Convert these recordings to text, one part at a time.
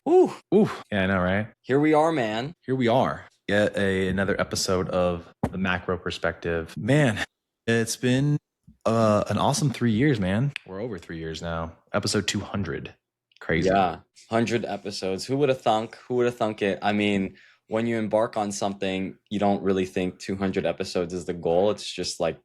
Ooh, Ooh, yeah, I know, right? here we are, man. Here we are. Yet another episode of the macro perspective. Man, it's been an awesome 3 years, man. We're over 3 years now. Episode 200. Crazy. Yeah, 100 episodes. Who would have thunk? Who would have thunk it? I mean, when you embark on something, you don't really think 200 episodes is the goal. It's just like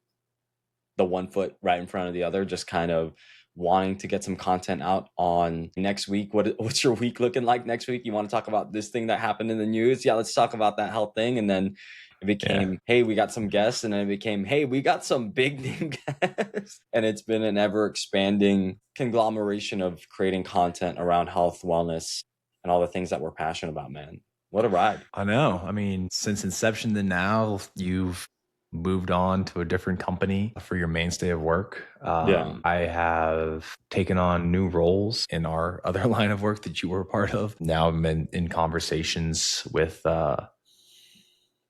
the one foot right in front of the other, just kind of wanting to get some content out on next week. What's your week looking like next week? You want to talk about this thing that happened in the news? Yeah, let's talk about that health thing. And then it became, hey, we got some guests. And then it became, hey, we got some big name guests. And it's been an ever expanding conglomeration of creating content around health, wellness, and all the things that we're passionate about, man. What a ride. I know. I mean, since inception to now, you've moved on to a different company for your mainstay of work. I have taken on new roles in our other line of work that you were a part of. Now I'm in conversations with, I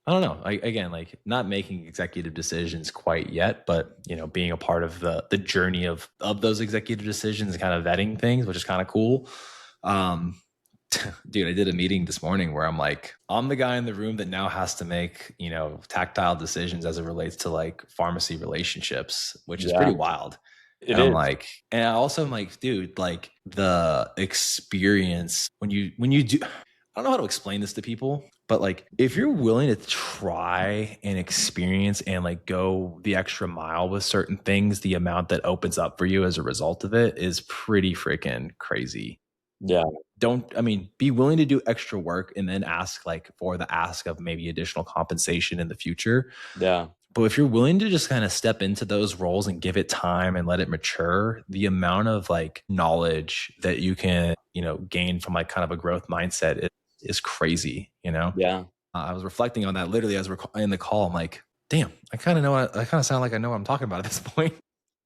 don't know, again, like not making executive decisions quite yet, but, you know, being a part of the journey of those executive decisions and kind of vetting things, which is kind of cool. Dude, I did a meeting this morning where I'm like, I'm the guy in the room that now has to make, you know, tactile decisions as it relates to like pharmacy relationships, which is pretty wild. I'm like, and I also am like, dude, like the experience when you do, I don't know how to explain this to people, but like if you're willing to try and experience and like go the extra mile with certain things, the amount that opens up for you as a result of it is pretty freaking crazy. Yeah. Be willing to do extra work and then ask like for the ask of maybe additional compensation in the future. Yeah. But if you're willing to just kind of step into those roles and give it time and let it mature, the amount of like knowledge that you can, you know, gain from like kind of a growth mindset is crazy, you know? Yeah. I was reflecting on that literally as we're in the call. I'm like, damn, I kind of sound like I know what I'm talking about at this point.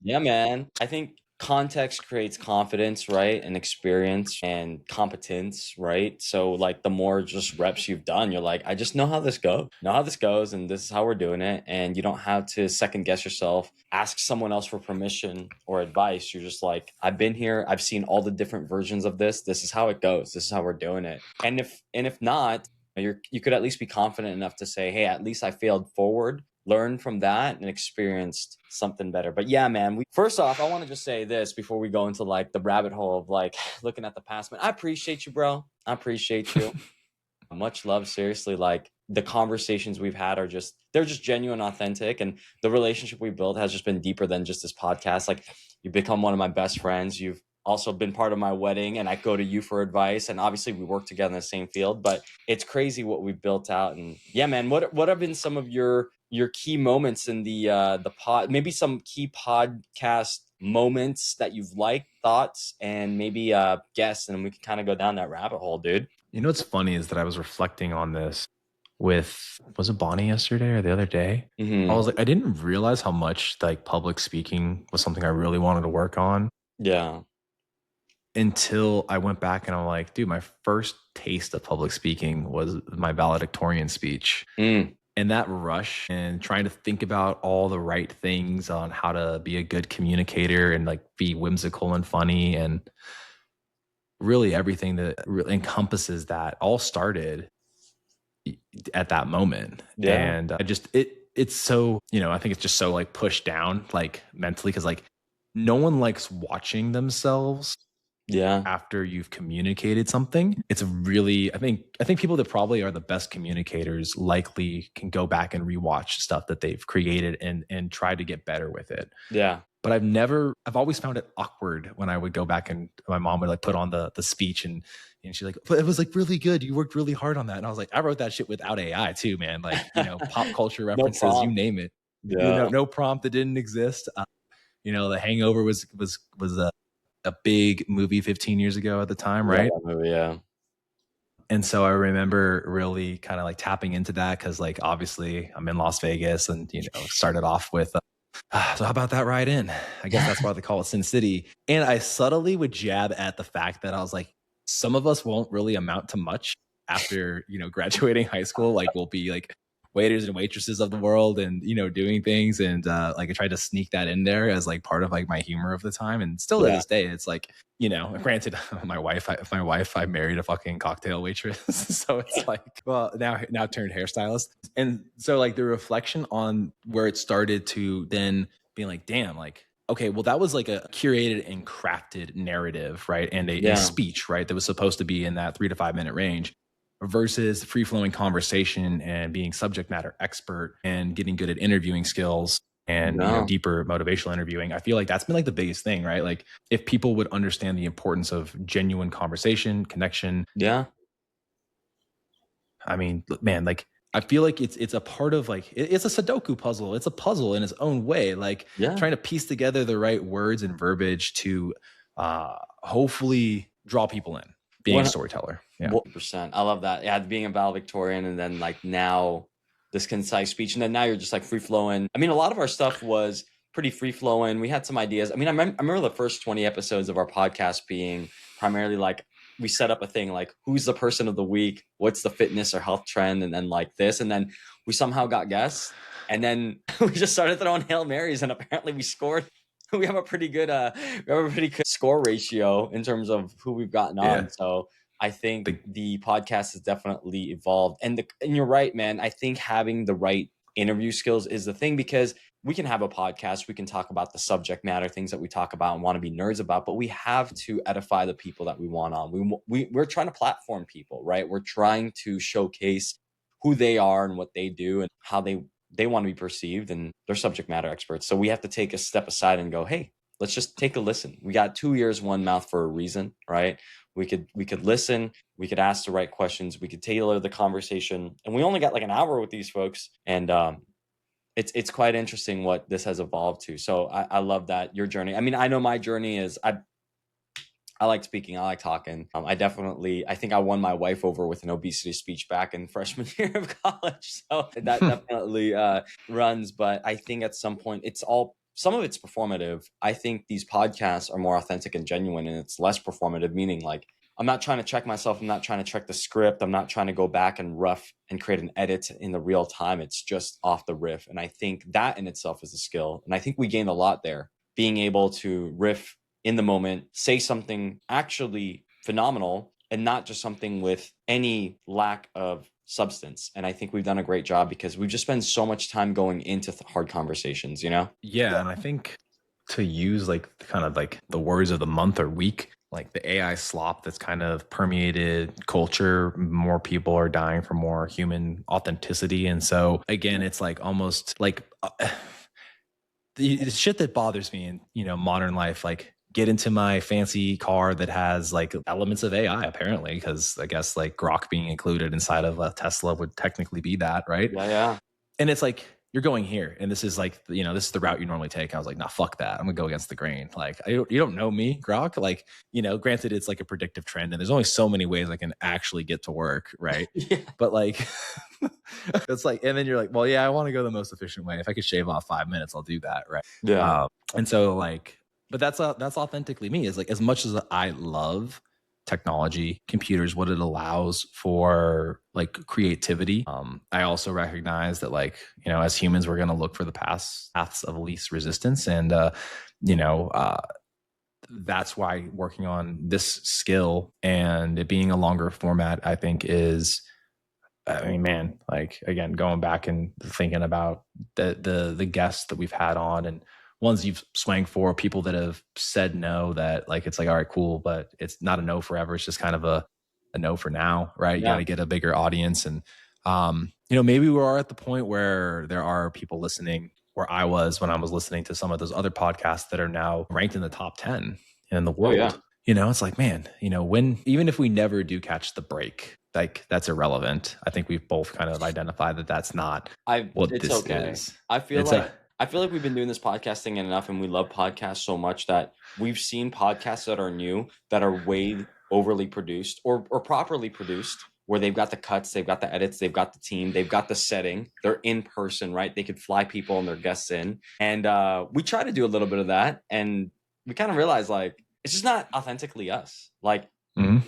Yeah, man. I think context creates confidence, right? And experience and competence, right? So like the more just reps you've done, you're like, I just know how this goes, and this is how we're doing it. And you don't have to second guess yourself, ask someone else for permission or advice. You're just like, I've been here, I've seen all the different versions of this. This is how it goes. This is how we're doing it. And if not, you could at least be confident enough to say, hey, at least I failed forward, learned from that, and experienced something better. But yeah, man, first off, I want to just say this before we go into like the rabbit hole of like looking at the past, man. I appreciate you, bro. I appreciate you. Much love. Seriously, like the conversations we've had they're just genuine, authentic, and the relationship we built has just been deeper than just this podcast. Like you've become one of my best friends. You've also been part of my wedding, and I go to you for advice, and obviously we work together in the same field, but it's crazy what we've built out. And yeah, man, what have been some of your key moments in the pod, maybe some key podcast moments that you've liked, thoughts, and maybe guests, and we can kind of go down that rabbit hole, dude. You know what's funny is that I was reflecting on this with, was it Bonnie yesterday or the other day? I was like, I didn't realize how much like public speaking was something I really wanted to work on. Yeah. Until I went back and I'm like, dude, my first taste of public speaking was my valedictorian speech. And that rush and trying to think about all the right things on how to be a good communicator and like be whimsical and funny and really everything that really encompasses that all started at that moment. Yeah. And it's so, you know, I think it's just so like pushed down like mentally because like no one likes watching themselves after you've communicated something. It's really, I think people that probably are the best communicators likely can go back and rewatch stuff that they've created and try to get better with it. Yeah. But I've always found it awkward when I would go back and my mom would like put on the speech and she's like, but it was like really good. You worked really hard on that. And I was like, I wrote that shit without AI too, man. Like, you know, pop culture references, you name it. Yeah. You know, no prompt that didn't exist. You know, The Hangover was a big movie 15 years ago at the time, right? Yeah. And so I remember really kind of like tapping into that because like obviously I'm in Las Vegas and, you know, started off with, so how about that ride in? I guess that's why they call it Sin City. And I subtly would jab at the fact that I was like, some of us won't really amount to much after, you know, graduating high school. Like we'll be like waiters and waitresses of the world and, you know, doing things. And like I tried to sneak that in there as like part of like my humor of the time. And still to this day, it's like, you know, granted, I married a fucking cocktail waitress. So it's like, well, now turned hairstylist. And so like the reflection on where it started to then being like, damn, like, okay, well, that was like a curated and crafted narrative, right? And a speech, right? That was supposed to be in that 3 to 5 minute range versus free flowing conversation and being subject matter expert and getting good at interviewing skills and, you know, deeper motivational interviewing. I feel like that's been like the biggest thing, right? Like if people would understand the importance of genuine conversation, connection. Yeah. I mean, man, like I feel like it's a part of like, it's a Sudoku puzzle. It's a puzzle in its own way, like trying to piece together the right words and verbiage to hopefully draw people in being a storyteller. Yeah. 100%. I love that. Yeah. Being a valedictorian and then like now this concise speech. And then now you're just like free flowing. I mean, a lot of our stuff was pretty free flowing. We had some ideas. I mean, I remember the first 20 episodes of our podcast being primarily like, we set up a thing like who's the person of the week, what's the fitness or health trend, and then like this, and then we somehow got guests, and then we just started throwing Hail Marys, and apparently we scored. We have a pretty good score ratio in terms of who we've gotten on. So I think the podcast has definitely evolved, and you're right, man. I think having the right interview skills is the thing, because we can have a podcast, we can talk about the subject matter, things that we talk about and want to be nerds about, but we have to edify the people that we want on. We're trying to platform people, right? We're trying to showcase who they are and what they do and how they want to be perceived, and they're subject matter experts. So we have to take a step aside and go, hey, let's just take a listen. We got 2 ears, one mouth for a reason, right? We could listen, we could ask the right questions, we could tailor the conversation. And we only got like an hour with these folks. And it's quite interesting what this has evolved to. So I love that, your journey. I mean, I know my journey is I like speaking, I like talking. I think I won my wife over with an obesity speech back in freshman year of college. So that definitely runs. But I think at some point some of it's performative. I think these podcasts are more authentic and genuine, and it's less performative, meaning like I'm not trying to check myself. I'm not trying to check the script. I'm not trying to go back and rough and create an edit in the real time. It's just off the riff. And I think that in itself is a skill. And I think we gained a lot there, being able to riff in the moment, say something actually phenomenal and not just something with any lack of substance. And I think we've done a great job because we've just spent so much time going into hard conversations, you know? Yeah. And I think to use like kind of like the words of the month or week, like the AI slop that's kind of permeated culture, more people are dying for more human authenticity. And so again, it's like almost like the shit that bothers me in, you know, modern life, like get into my fancy car that has like elements of AI apparently, because I guess like Grok being included inside of a Tesla would technically be that, right? Yeah. And it's like, you're going here and this is like, you know, this is the route you normally take. I was like, nah, fuck that. I'm gonna go against the grain. Like, you don't know me, Grok. Like, you know, granted it's like a predictive trend and there's only so many ways I can actually get to work. Right. Yeah. But like, it's like, and then you're like, well, yeah, I want to go the most efficient way. If I could shave off 5 minutes, I'll do that. Right. Yeah. And so like, but that's authentically me. Is like, as much as I love technology, computers, what it allows for like creativity. I also recognize that like, you know, as humans, we're going to look for the paths of least resistance. And, you know, that's why working on this skill and it being a longer format, I think is, I mean, man, like, again, going back and thinking about the guests that we've had on and ones you've swung for, people that have said no, that like, it's like, all right, cool, but it's not a no forever. It's just kind of a no for now, right? You got to get a bigger audience. And, you know, maybe we are at the point where there are people listening where I was when I was listening to some of those other podcasts that are now ranked in the top 10 in the world. Oh, yeah. You know, it's like, man, you know, even if we never do catch the break, like that's irrelevant. I think we've both kind of identified that that's not what this is. I feel like we've been doing this podcasting enough and we love podcasts so much that we've seen podcasts that are new, that are way overly produced or properly produced, where they've got the cuts, they've got the edits, they've got the team, they've got the setting, they're in person, right? They could fly people and their guests in. And we try to do a little bit of that. And we kind of realize like, it's just not authentically us. Like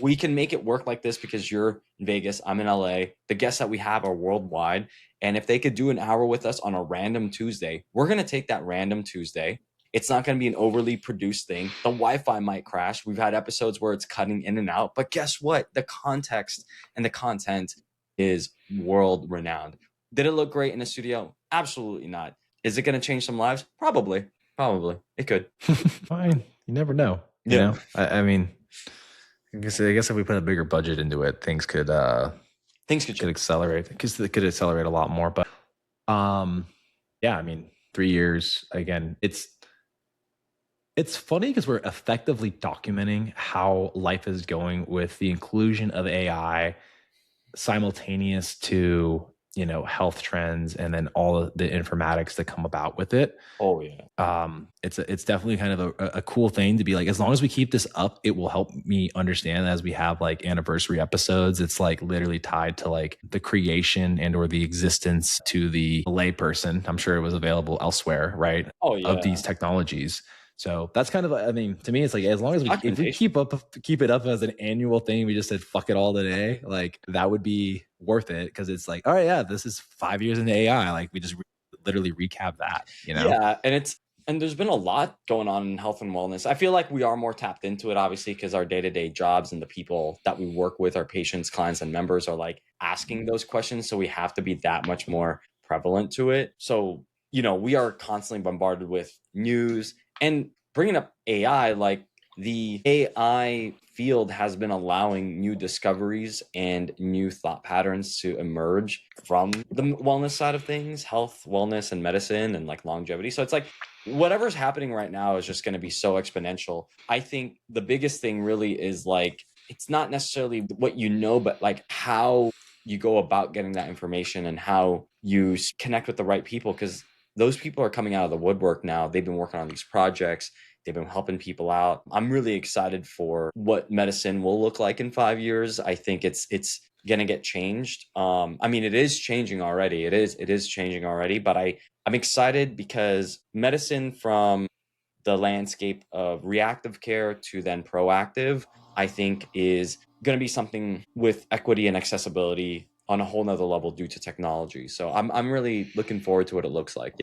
We can make it work like this because you're in Vegas, I'm in LA. The guests that we have are worldwide. And if they could do an hour with us on a random Tuesday, we're going to take that random Tuesday. It's not going to be an overly produced thing. The Wi-Fi might crash. We've had episodes where it's cutting in and out. But guess what? The context and the content is world renowned. Did it look great in a studio? Absolutely not. Is it going to change some lives? Probably. It could. Fine. You never know. You know? I mean, I guess if we put a bigger budget into it, things could accelerate. Because it could accelerate a lot more. But yeah, I mean, 3 years again. It's funny because we're effectively documenting how life is going with the inclusion of AI simultaneous to, you know, health trends and then all of the informatics that come about with it. Oh yeah. It's definitely kind of a cool thing to be like, as long as we keep this up, it will help me understand as we have like anniversary episodes. It's like literally tied to like the creation and or the existence to the lay person. I'm sure it was available elsewhere, right? Oh yeah. Of these technologies. So that's kind of, I mean, to me, it's like, as long as if we keep it up as an annual thing, we just said, fuck it all today. Like that would be worth it. Cause it's like, all right, yeah, this is 5 years into AI. Like we just literally recap that, you know? Yeah. And there's been a lot going on in health and wellness. I feel like we are more tapped into it, obviously, because our day-to-day jobs and the people that we work with, our patients, clients, and members are like asking those questions. So we have to be that much more prevalent to it. So, you know, we are constantly bombarded with news. And bringing up AI, like the AI field has been allowing new discoveries and new thought patterns to emerge from the wellness side of things, health, wellness, and medicine, and like longevity. So it's like whatever's happening right now is just going to be so exponential. I think the biggest thing really is like, it's not necessarily what you know, but like how you go about getting that information and how you connect with the right people, because those people are coming out of the woodwork now. They've been working on these projects. They've been helping people out. I'm really excited for what medicine will look like in 5 years. I think it's going to get changed. I mean, it is changing already. It is changing already, but I'm excited because medicine, from the landscape of reactive care to then proactive, I think is going to be something with equity and accessibility on a whole nother level due to technology. So I'm really looking forward to what it looks like.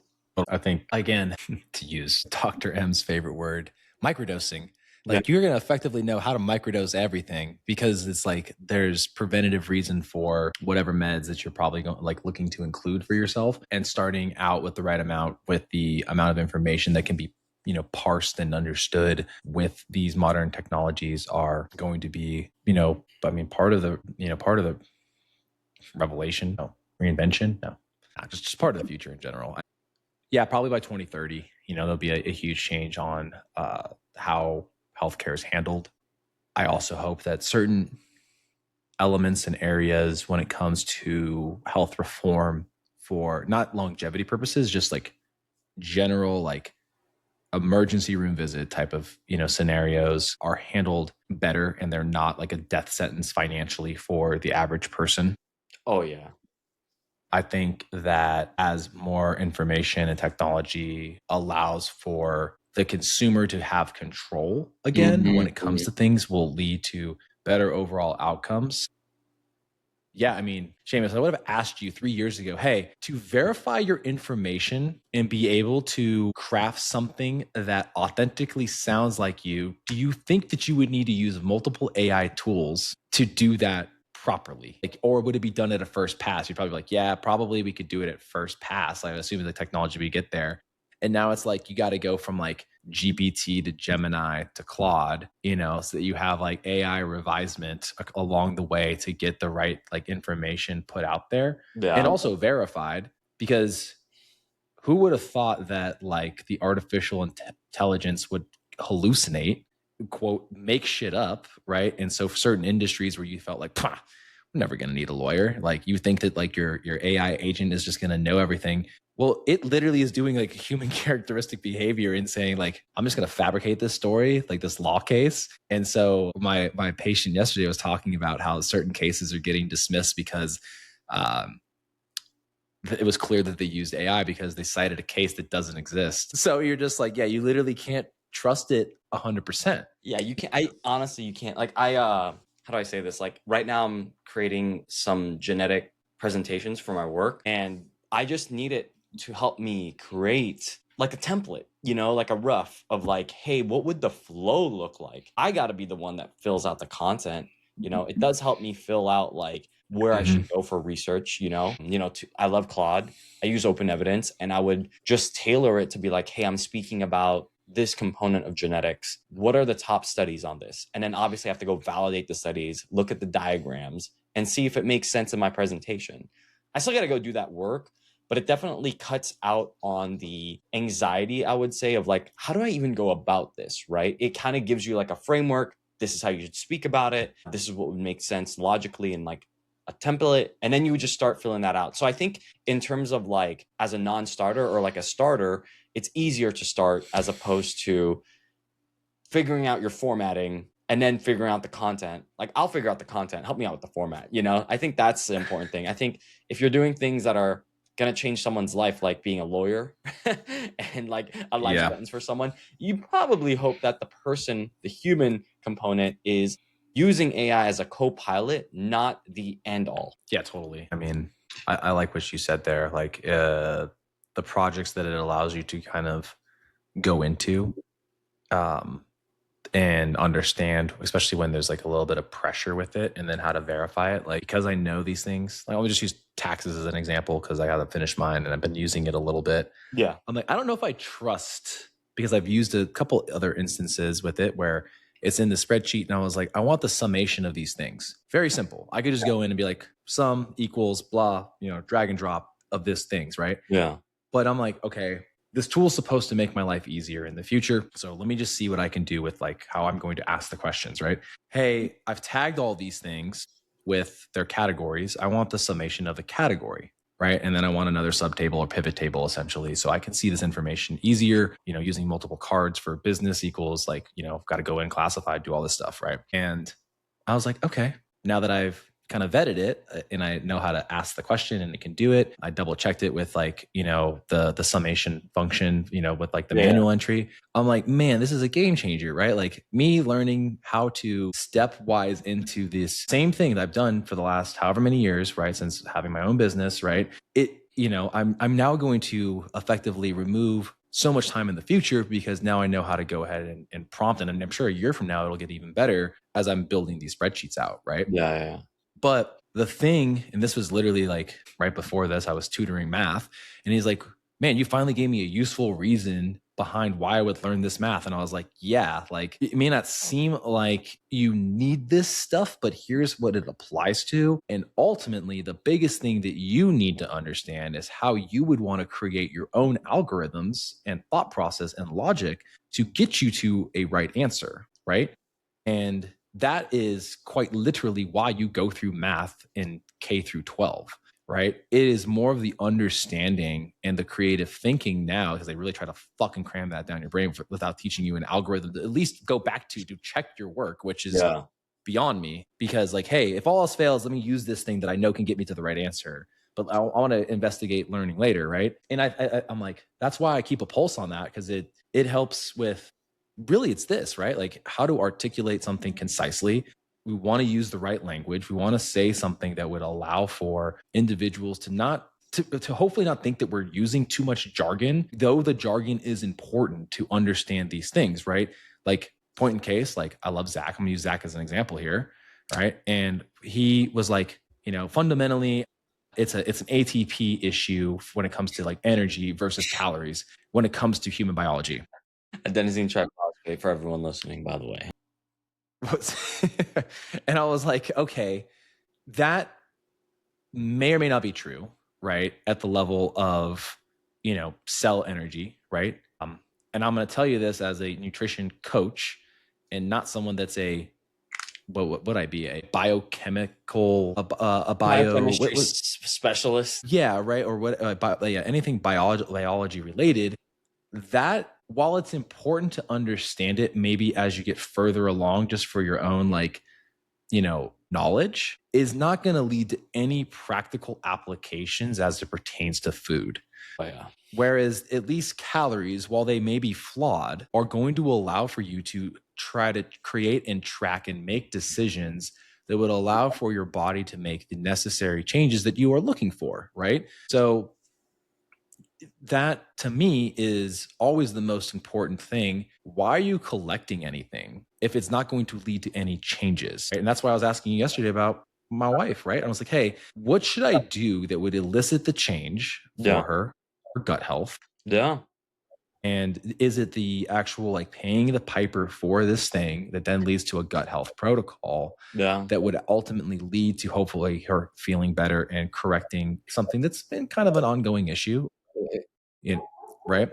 I think, again, to use Dr. M's favorite word, microdosing. Like you're going to effectively know how to microdose everything, because it's like there's preventative reason for whatever meds that you're probably looking to include for yourself, and starting out with the right amount, with the amount of information that can be, you know, parsed and understood with these modern technologies are going to be, you know, I mean, part of the revelation, reinvention, just part of the future in general. Yeah, probably by 2030, you know, there'll be a huge change on how healthcare is handled. I also hope that certain elements and areas when it comes to health reform, for not longevity purposes, just like general, like emergency room visit type of, you know, scenarios, are handled better, and they're not like a death sentence financially for the average person. Oh yeah. I think that as more information and technology allows for the consumer to have control again when it comes to things, will lead to better overall outcomes. Yeah, I mean, Seamus, I would have asked you 3 years ago, hey, to verify your information and be able to craft something that authentically sounds like you, do you think that you would need to use multiple AI tools to do that properly? Like, or would it be done at a first pass? You'd probably be like, yeah, probably we could do it at first pass. I'm assuming the technology we get there. And now it's like you got to go from like GPT to Gemini to Claude, you know, so that you have like AI revisement along the way to get the right like information put out there, and also verified. Because who would have thought that like the artificial intelligence would hallucinate, quote, make shit up, right? And so for certain industries where you felt like, I'm never going to need a lawyer, like you think that like your AI agent is just going to know everything. Well, it literally is doing like human characteristic behavior and saying like, I'm just going to fabricate this story, like this law case. And so my patient yesterday was talking about how certain cases are getting dismissed because it was clear that they used AI because they cited a case that doesn't exist. So you're just like, yeah, you literally can't trust it 100%. Yeah, you can't. I honestly, you can't. Like, how do I say this? Like, right now, I'm creating some genetic presentations for my work, and I just need it to help me create like a template, like a rough of like, hey, what would the flow look like? I got to be the one that fills out the content. It does help me fill out like where I should go for research. I love Claude. I use open evidence, and I would just tailor it to be like, hey, I'm speaking about this component of genetics. What are the top studies on this? And then obviously I have to go validate the studies, look at the diagrams, and see if it makes sense in my presentation. I still got to go do that work, but it definitely cuts out on the anxiety, I would say, of like, how do I even go about this, right? It kind of gives you like a framework. This is how you should speak about it. This is what would make sense logically and like a template, and then you would just start filling that out. So I think in terms of like as a non-starter or like a starter, it's easier to start as opposed to figuring out your formatting and then figuring out the content. Like, I'll figure out the content, help me out with the format. I think that's the important thing. I think if you're doing things that are going to change someone's life, like being a lawyer and like a life sentence for someone, you probably hope that the person, the human component, is using AI as a co-pilot, not the end all. Yeah, totally. I mean, I like what you said there. Like the projects that it allows you to kind of go into and understand, especially when there's like a little bit of pressure with it, and then how to verify it. Like, because I know these things, like I'll just use taxes as an example because I haven't finished mine and I've been using it a little bit. Yeah. I'm like, I don't know if I trust, because I've used a couple other instances with it where it's in the spreadsheet and I was like, I want the summation of these things. Very simple. I could just go in and be like, sum equals blah, drag and drop of this things, right? Yeah. But I'm like, okay, this tool is supposed to make my life easier in the future. So let me just see what I can do with like how I'm going to ask the questions, right? Hey, I've tagged all these things with their categories. I want the summation of the category, right? And then I want another subtable or pivot table essentially. So I can see this information easier, using multiple cards for business equals like, got to go in, classify, do all this stuff, right? And I was like, okay, now that I've kind of vetted it and I know how to ask the question and it can do it. I double checked it with like, the summation function, with like the manual entry. I'm like, man, this is a game changer, right? Like me learning how to stepwise into this same thing that I've done for the last however many years, right? Since having my own business, right? I'm now going to effectively remove so much time in the future because now I know how to go ahead and prompt. And I'm sure a year from now, it'll get even better as I'm building these spreadsheets out, right? Yeah. But the thing, and this was literally like right before this, I was tutoring math, and he's like, man, you finally gave me a useful reason behind why I would learn this math. And I was like, yeah, like it may not seem like you need this stuff, but here's what it applies to. And ultimately, the biggest thing that you need to understand is how you would want to create your own algorithms and thought process and logic to get you to a right answer, right? And that is quite literally why you go through math in K through 12, right? It is more of the understanding and the creative thinking now, because they really try to fucking cram that down your brain without teaching you an algorithm to at least go back to check your work, which is beyond me. Because like, hey, if all else fails, let me use this thing that I know can get me to the right answer. But I want to investigate learning later, right? And I'm like, that's why I keep a pulse on that, because it helps with, really it's this, right? Like how to articulate something concisely. We want to use the right language. We want to say something that would allow for individuals to hopefully not think that we're using too much jargon, though the jargon is important to understand these things, right? Like point in case, like I love Zach. I'm gonna use Zach as an example here, right? And he was like, fundamentally, it's an ATP issue when it comes to like energy versus calories when it comes to human biology. Adenosine triphosphate for everyone listening, by the way. And I was like, okay, that may or may not be true, right? At the level of, cell energy, right? And I'm going to tell you this as a nutrition coach and not someone that's what would I be? A biochemical, a biochemistry specialist. Yeah, right. Or what? Anything biology related. That, while it's important to understand it, maybe as you get further along, just for your own like knowledge is not going to lead to any practical applications as it pertains to food. Oh, yeah. Whereas at least calories, while they may be flawed, are going to allow for you to try to create and track and make decisions that would allow for your body to make the necessary changes that you are looking for, right? So that to me is always the most important thing. Why are you collecting anything if it's not going to lead to any changes? Right? And that's why I was asking you yesterday about my wife, right? I was like, hey, what should I do that would elicit the change for her gut health? Yeah. And is it the actual like paying the piper for this thing that then leads to a gut health protocol that would ultimately lead to hopefully her feeling better and correcting something that's been kind of an ongoing issue, right?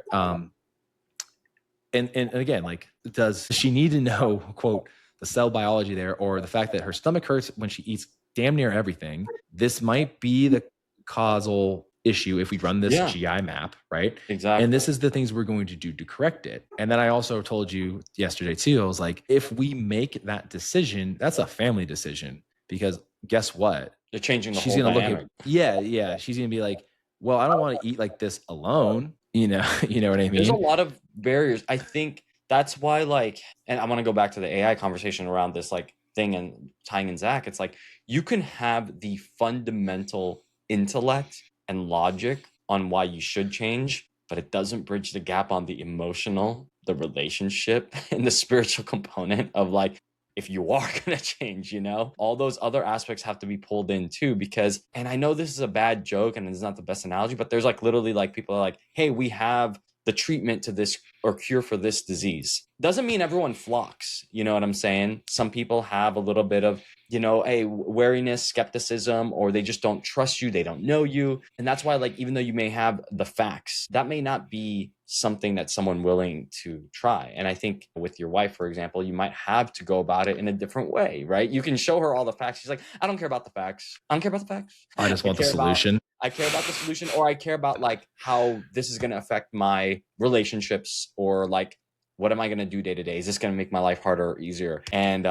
And again, like, does she need to know, quote, the cell biology there, or the fact that her stomach hurts when she eats damn near everything? This might be the causal issue if we run this GI map, right? Exactly. And this is the things we're going to do to correct it. And then I also told you yesterday too, I was like, if we make that decision, that's a family decision, because guess what? You're changing the she's whole gonna dynamic. look at, she's gonna be like, well, I don't want to eat like this alone. You know what I mean? There's a lot of barriers. I think that's why, like, and I want to go back to the AI conversation around this like thing and tying in Zach. It's like, you can have the fundamental intellect and logic on why you should change, but it doesn't bridge the gap on the emotional, the relationship, and the spiritual component of like, if you are going to change, all those other aspects have to be pulled in too, because, and I know this is a bad joke and it's not the best analogy, but there's like literally like people are like, hey, we have the treatment to this or cure for this disease. Doesn't mean everyone flocks. You know what I'm saying? Some people have a little bit of, a wariness, skepticism, or they just don't trust you. They don't know you. And that's why, like, even though you may have the facts, that may not be something that someone willing to try. And I think with your wife, for example, you might have to go about it in a different way, right? You can show her all the facts. She's like, I don't care about the facts. I don't care about the facts. I just want the solution. I care about the solution, or I care about like how this is going to affect my relationships, or like, what am I going to do day to day? Is this going to make my life harder or easier? And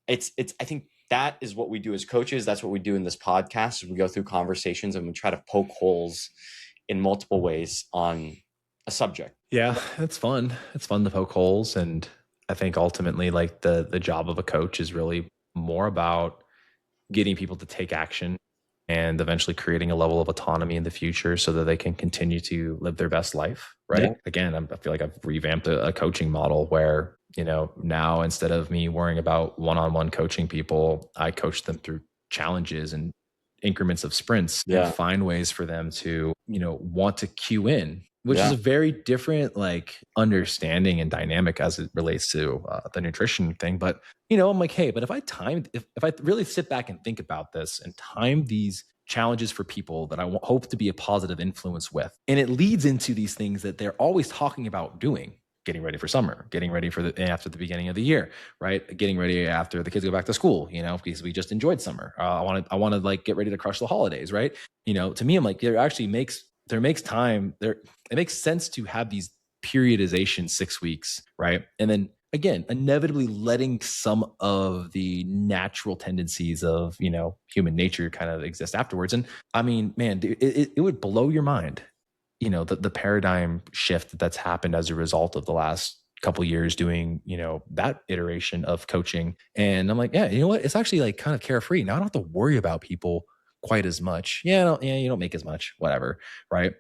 it's I think that is what we do as coaches. That's what we do in this podcast. We go through conversations and we try to poke holes in multiple ways on a subject. Yeah, it's fun. It's fun to poke holes. And I think ultimately, like, the job of a coach is really more about getting people to take action and eventually creating a level of autonomy in the future so that they can continue to live their best life, right? Yeah. Again, I feel like I've revamped a coaching model where, now instead of me worrying about one-on-one coaching people, I coach them through challenges and increments of sprints and find ways for them to, want to cue in, which is a very different like understanding and dynamic as it relates to the nutrition thing. But, I'm like, hey, but if I really sit back and think about this and time these challenges for people that I hope to be a positive influence with, and it leads into these things that they're always talking about doing, getting ready for summer, getting ready for after the beginning of the year, right? Getting ready after the kids go back to school, because we just enjoyed summer. I want to like get ready to crush the holidays, right? To me, I'm like, it makes sense to have these periodization 6 weeks, right? And then again, inevitably letting some of the natural tendencies of, human nature kind of exist afterwards. And I mean, man, it would blow your mind, the paradigm shift that's happened as a result of the last couple of years doing, that iteration of coaching. And I'm like, yeah, you know what? It's actually like kind of carefree. Now I don't have to worry about people quite as much. You don't make as much, whatever. Right.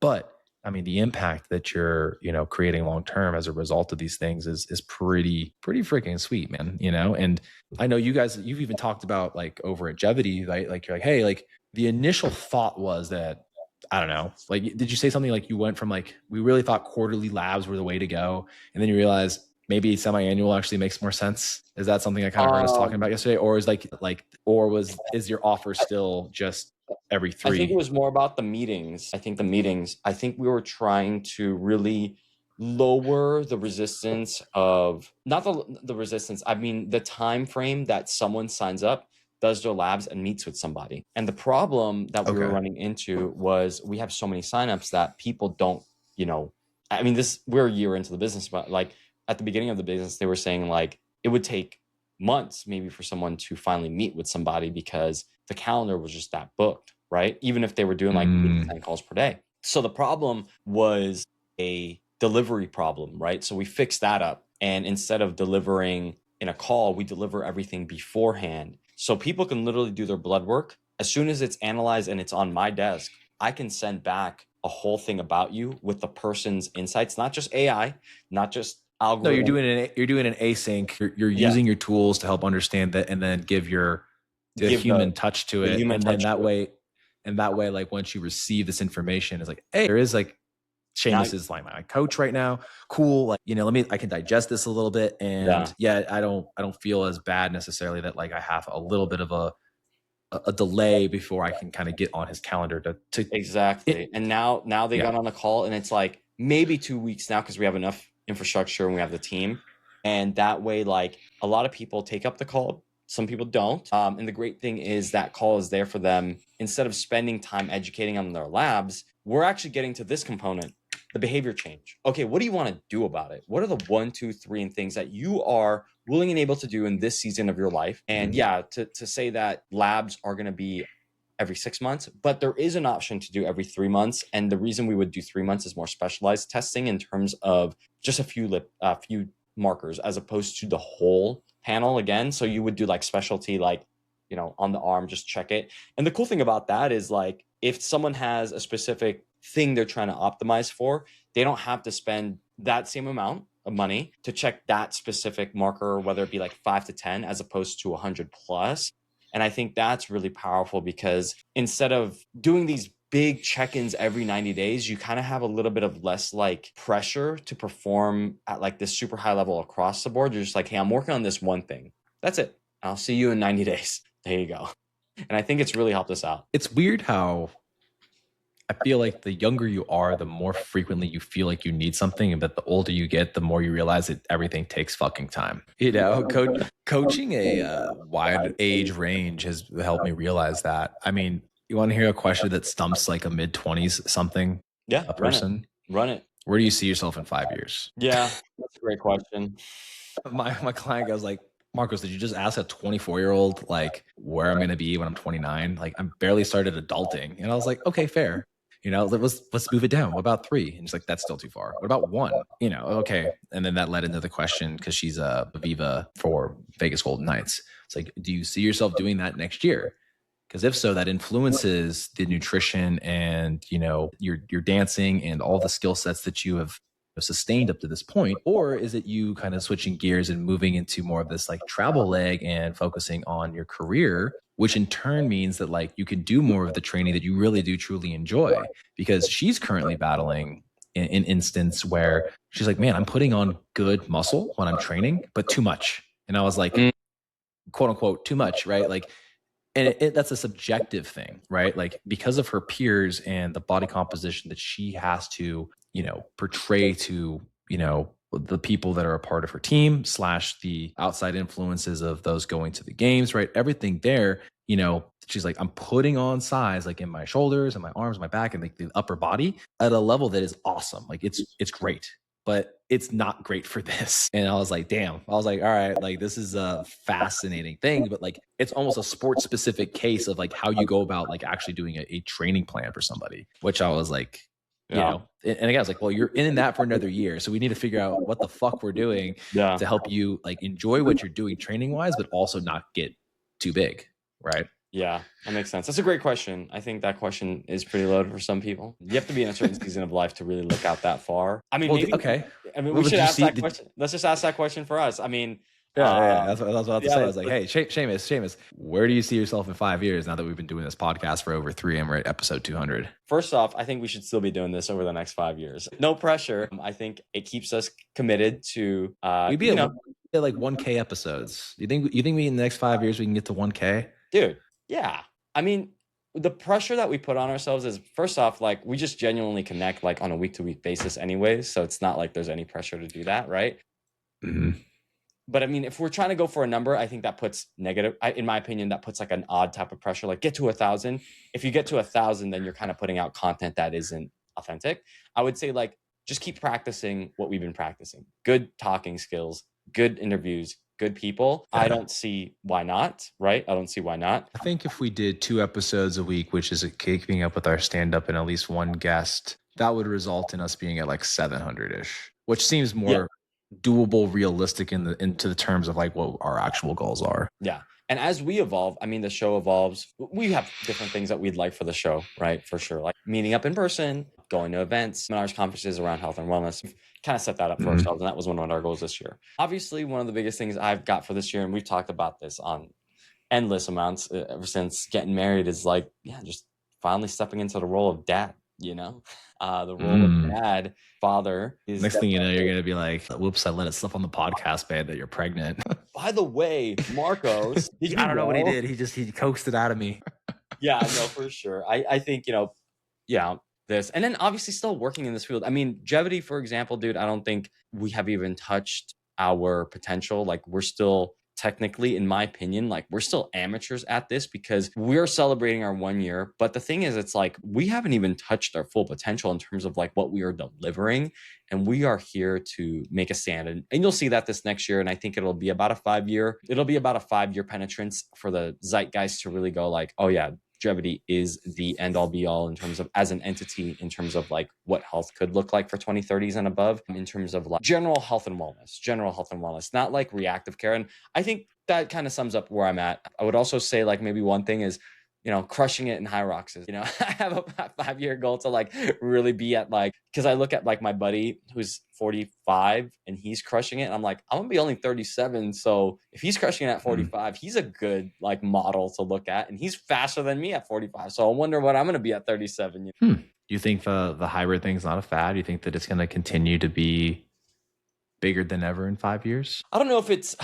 But I mean, the impact that you're, creating long-term as a result of these things is pretty freaking sweet, man. And I know you guys, you've even talked about like over at Jevity, right? Like, you're like, hey, like the initial thought was that, I don't know, like, did you say something like you went from like, we really thought quarterly labs were the way to go, and then you realize maybe semi-annual actually makes more sense? Is that something I kind of heard us talking about yesterday? Or is is your offer still just every 3? I think it was more about the meetings. I think we were trying to really lower the resistance of, not the resistance, I mean the time frame that someone signs up, does their labs, and meets with somebody. And the problem that we were running into was we have so many signups that people don't, we're a year into the business, but like at the beginning of the business, they were saying like it would take months maybe for someone to finally meet with somebody because the calendar was just that booked, right? Even if they were doing like 10 calls per day. So the problem was a delivery problem, right? So we fixed that up. And instead of delivering in a call, we deliver everything beforehand. So people can literally do their blood work. As soon as it's analyzed and it's on my desk, I can send back a whole thing about you with the person's insights, not just AI, not just algorithm. No, you're doing an async. You're using your tools to help understand that, and then give the human touch to it, and then that way, like once you receive this information, it's like, hey, there is like Seamus is like my coach right now. Cool, like I can digest this a little bit, and I don't feel as bad necessarily that like I have a little bit of a delay before I can kind of get on his calendar to exactly. And now they got on the call, and it's like maybe 2 weeks now because we have enough infrastructure and we have the team, and that way like a lot of people take up the call, some people don't, and the great thing is that call is there for them. Instead of spending time educating on their labs, we're actually getting to this component, the behavior change. Okay, what do you want to do about it? What are the 1, 2, 3 and things that you are willing and able to do in this season of your life? And to say that labs are going to be every 6 months, but there is an option to do every 3 months. And the reason we would do 3 months is more specialized testing in terms of just a few markers as opposed to the whole panel again. So you would do like specialty, like, on the arm, just check it. And the cool thing about that is like, if someone has a specific thing they're trying to optimize for, they don't have to spend that same amount of money to check that specific marker, whether it be like 5 to 10 as opposed to 100 plus. And I think that's really powerful because instead of doing these big check-ins every 90 days, you kind of have a little bit of less like pressure to perform at like this super high level across the board. You're just like, hey, I'm working on this one thing. That's it. I'll see you in 90 days. There you go. And I think it's really helped us out. It's weird how I feel like the younger you are, the more frequently you feel like you need something, but the older you get, the more you realize that everything takes fucking time. Coaching a wide age range has helped me realize that. I mean, you want to hear a question that stumps like a mid-20s something? Yeah, a person. Run it. Where do you see yourself in 5 years? Yeah, that's a great question. My client goes like, Margaux, did you just ask a 24-year-old like where I'm going to be when I'm 29? Like I'm barely started adulting. And I was like, okay, fair. Let's move it down. What about 3? And she's like, that's still too far. What about 1? Okay. And then that led into the question, because she's a Viva for Vegas Golden Knights. It's like, do you see yourself doing that next year? Because if so, that influences the nutrition and, your dancing and all the skill sets that you have sustained up to this point. Or is it you kind of switching gears and moving into more of this like travel leg and focusing on your career, which in turn means that like you can do more of the training that you really do truly enjoy? Because she's currently battling an instance where she's like, man, I'm putting on good muscle when I'm training, but too much. And I was like, quote unquote, too much, right? Like, and that's a subjective thing, right? Like because of her peers and the body composition that she has to, portray to, the people that are a part of her team / the outside influences of those going to the games, right? Everything there, she's like, I'm putting on size, like in my shoulders and my arms, my back, and like the upper body at a level that is awesome. Like it's great, but it's not great for this. And I was like, damn, I was like, all right, like this is a fascinating thing, but like, it's almost a sports specific case of like how you go about like actually doing a training plan for somebody, which I was like, and again, I was like, well, you're in that for another year. So we need to figure out what the fuck we're doing to help you like enjoy what you're doing training wise, but also not get too big. Right. Yeah, that makes sense. That's a great question. I think that question is pretty loaded for some people. You have to be in a certain season of life to really look out that far. I mean, we should ask that question. Let's just ask that question for us. I mean, that's what I was about to say. I was like, hey, Seamus, where do you see yourself in 5 years now that we've been doing this podcast for over 3 and we're at episode 200? First off, I think we should still be doing this over the next 5 years. No pressure. I think it keeps us committed to we'd be at like 1K episodes. You think we in the next 5 years we can get to 1K? Dude, yeah. I mean, the pressure that we put on ourselves is, first off, like we just genuinely connect like on a week-to-week basis anyways. So it's not like there's any pressure to do that, right? Mm-hmm. But I mean, if we're trying to go for a number, I think that puts negative, in my opinion, that puts like an odd type of pressure, like get to 1,000. If you get to 1,000, then you're kind of putting out content that isn't authentic. I would say like, just keep practicing what we've been practicing. Good talking skills, good interviews, good people. I don't see why not, right? I don't see why not. I think if we did 2 episodes a week, which is keeping up with our stand-up and at least one guest, that would result in us being at like 700-ish, which seems more doable, realistic into the terms of like what our actual goals are. Yeah. And as we evolve, I mean, the show evolves. We have different things that we'd like for the show, right? For sure. Like meeting up in person, going to events, seminars, conferences around health and wellness. We've kind of set that up for ourselves. And that was one of our goals this year. Obviously, one of the biggest things I've got for this year, and we've talked about this on endless amounts ever since getting married, is like, just finally stepping into the role of dad, the role of dad, father. Is next thing you know, you're going to be like, whoops, I let it slip on the podcast, babe, that you're pregnant. By the way, Margaux, I don't know what he did. He coaxed it out of me. Yeah, no, for sure. I think, this. And then obviously still working in this field. I mean, Jevity, for example, dude, I don't think we have even touched our potential. Like we're still technically, in my opinion, like we're still amateurs at this because we're celebrating our 1 year. But the thing is, it's like we haven't even touched our full potential in terms of like what we are delivering. And we are here to make a stand. And you'll see that this next year. And I think it'll be about a 5-year penetrance for the zeitgeist to really go like, oh yeah, Jevity is the end all be all in terms of as an entity, in terms of like what health could look like for 2030s and above, in terms of like general health and wellness, not like reactive care. And I think that kind of sums up where I'm at. I would also say like maybe one thing is, crushing it in high rocks is, I have a 5-year goal to like really be at like, because I look at like my buddy who's 45 and he's crushing it. And I'm like, I'm gonna be only 37. So if he's crushing it at 45, he's a good like model to look at. And he's faster than me at 45. So I wonder what I'm gonna be at 37. You think the hybrid thing's not a fad? You think that it's gonna continue to be bigger than ever in 5 years? I don't know if it's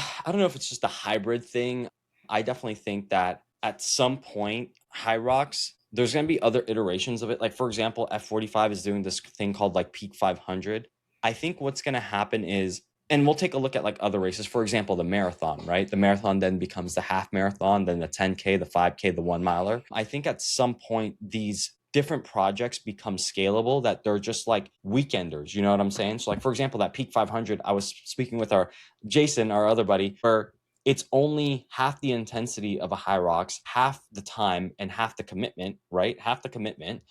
just a hybrid thing. I definitely think that at some point, high rocks, there's going to be other iterations of it. Like, for example, F45 is doing this thing called like Peak 500. I think what's going to happen is, and we'll take a look at like other races. For example, the marathon, right? The marathon then becomes the half marathon, then the 10K, the 5K, the 1 miler. I think at some point, these different projects become scalable, that they're just like weekenders. You know what I'm saying? So like, for example, that Peak 500, I was speaking with our Jason, our other buddy, where it's only half the intensity of a high rocks, half the time and half the commitment, right? Half the commitment.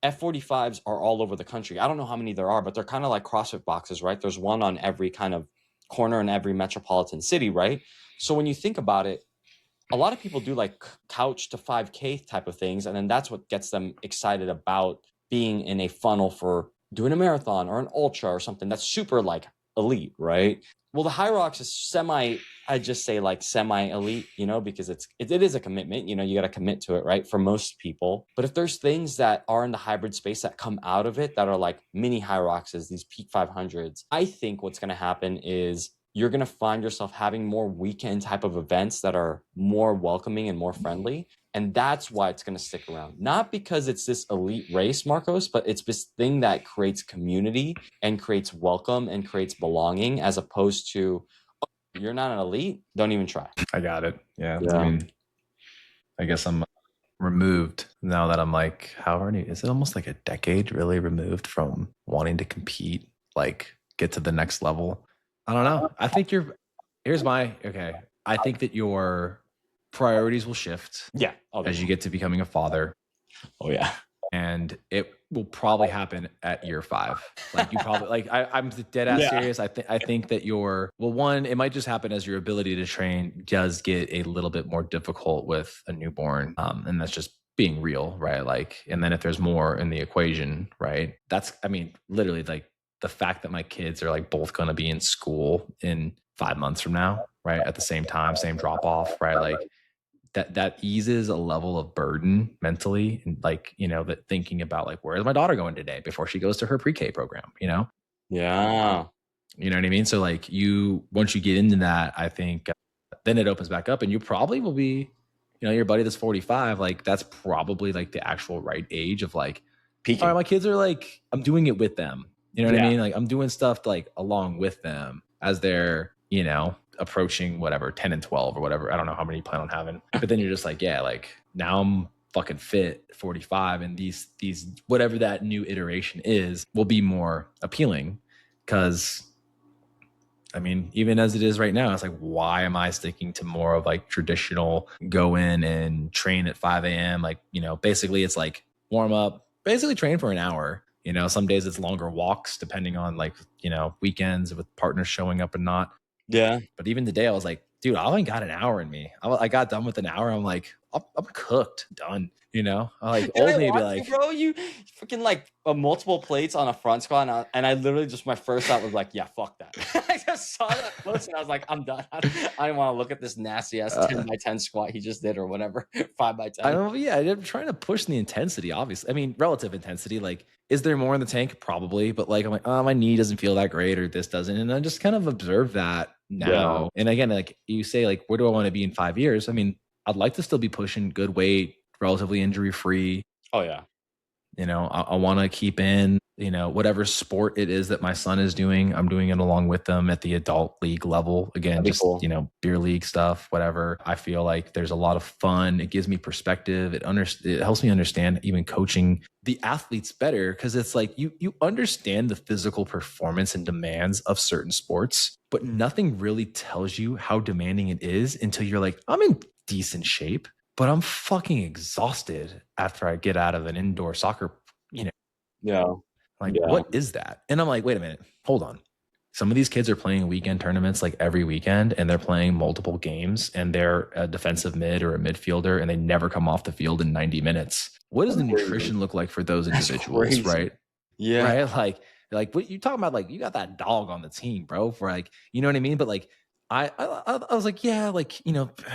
F45s are all over the country. I don't know how many there are, but they're kind of like CrossFit boxes, right? There's one on every kind of corner in every metropolitan city, right? So when you think about it, a lot of people do like couch to 5K type of things. And then that's what gets them excited about being in a funnel for doing a marathon or an ultra or something that's super like elite, right? Well, the high rocks is semi elite, because it is a commitment, you got to commit to it, right? For most people. But if there's things that are in the hybrid space that come out of it that are like mini high rocks, these Peak 500s, I think what's going to happen is you're going to find yourself having more weekend type of events that are more welcoming and more friendly. And that's why it's going to stick around. Not because it's this elite race, Margaux, but it's this thing that creates community and creates welcome and creates belonging, as opposed to, oh, you're not an elite, don't even try. I got it. Yeah. I mean, I guess I'm removed now that I'm like, is it almost like a decade really removed from wanting to compete, like get to the next level? I don't know. I think I think that your priorities will shift as you get to becoming a father. Oh yeah. And it will probably happen at year 5. Like you probably like I'm dead ass serious. I think that it might just happen as your ability to train does get a little bit more difficult with a newborn. And that's just being real, right? Like, and then if there's more in the equation, right? Literally like the fact that my kids are like both going to be in school in 5 months from now, right? At the same time, same drop off, right? Like that eases a level of burden mentally, and like, that thinking about like, where is my daughter going today before she goes to her pre-K program, Yeah. You know what I mean? So like once you get into that, I think then it opens back up, and you probably will be, your buddy that's 45, like that's probably like the actual right age of like, peaking. All right, my kids are like, I'm doing it with them. You know what I mean? Like I'm doing stuff like along with them as they're, approaching whatever 10 and 12 or whatever. I don't know how many you plan on having, but then you're just like, yeah, like now I'm fucking fit 45, and these whatever that new iteration is will be more appealing, because I mean, even as it is right now, it's like, why am I sticking to more of like traditional go in and train at 5 a.m.? Like, basically it's like warm up, basically train for an hour. Some days it's longer walks depending on like, weekends with partners showing up and not. Yeah. But even today, I was like, dude, I only got an hour in me. I got done with an hour. I'm like, I'm cooked, done. Like old maybe like, bro, you freaking like multiple plates on a front squat, and I literally just my first thought was like, yeah, fuck that. I just saw that post and I was like, I'm done. I didn't want to look at this nasty ass 10 by 10 squat he just did or whatever, 5 by 10. I don't know. Yeah, I'm trying to push the intensity. Obviously, I mean, relative intensity. Like, is there more in the tank? Probably, but like, I'm like, oh, my knee doesn't feel that great, or this doesn't, and I just kind of observe that now. Yeah. And again, like you say, like, where do I want to be in 5 years? I mean, I'd like to still be pushing good weight, relatively injury free. Oh yeah. I want to keep in, whatever sport it is that my son is doing, I'm doing it along with them at the adult league level. Again, just, cool. Beer league stuff, whatever. I feel like there's a lot of fun. It gives me perspective. It helps me understand even coaching the athletes better, because it's like you understand the physical performance and demands of certain sports, but nothing really tells you how demanding it is until you're like, I'm in decent shape, but I'm fucking exhausted after I get out of an indoor soccer, Yeah. Like, what is that? And I'm like, wait a minute, hold on. Some of these kids are playing weekend tournaments like every weekend, and they're playing multiple games, and they're a defensive mid or a midfielder, and they never come off the field in 90 minutes. What does the nutrition look like for those individuals, right? Yeah. Right? Like what you talking about, like you got that dog on the team, bro, for like, you know what I mean? But like, I was like, yeah, like,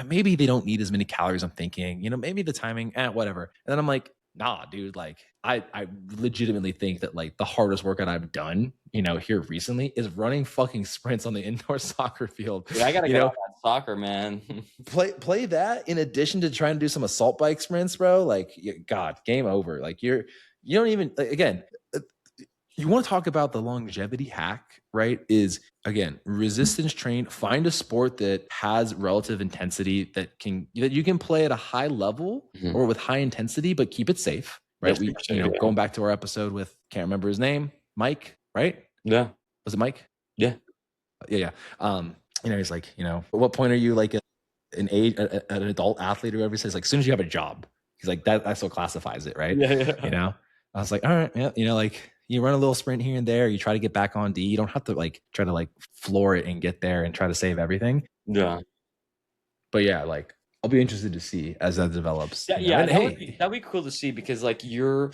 maybe they don't need as many calories. I'm thinking, maybe the timing, whatever. And then I'm like, nah, dude, like I legitimately think that like the hardest workout I've done, here recently is running fucking sprints on the indoor soccer field. Yeah, I gotta get on that soccer, man. play that in addition to trying to do some assault bike sprints, bro. Like, God, game over. Like you don't even, again, you want to talk about the longevity hack, right? Is again, resistance train, find a sport that has relative intensity that you can play at a high level or with high intensity, but keep it safe, right? Going back to our episode with, can't remember his name, Mike, right? Yeah. Was it Mike? Yeah. Yeah. He's like, at what point are you like an adult athlete or whatever? He says, like, as soon as you have a job, he's like, that's what classifies it, right? Yeah. I was like, all right, yeah, like you run a little sprint here and there, you try to get back on D. You don't have to like try to like floor it and get there and try to save everything. Yeah. But yeah, like I'll be interested to see as that develops. Yeah, that'd be cool to see, because like you're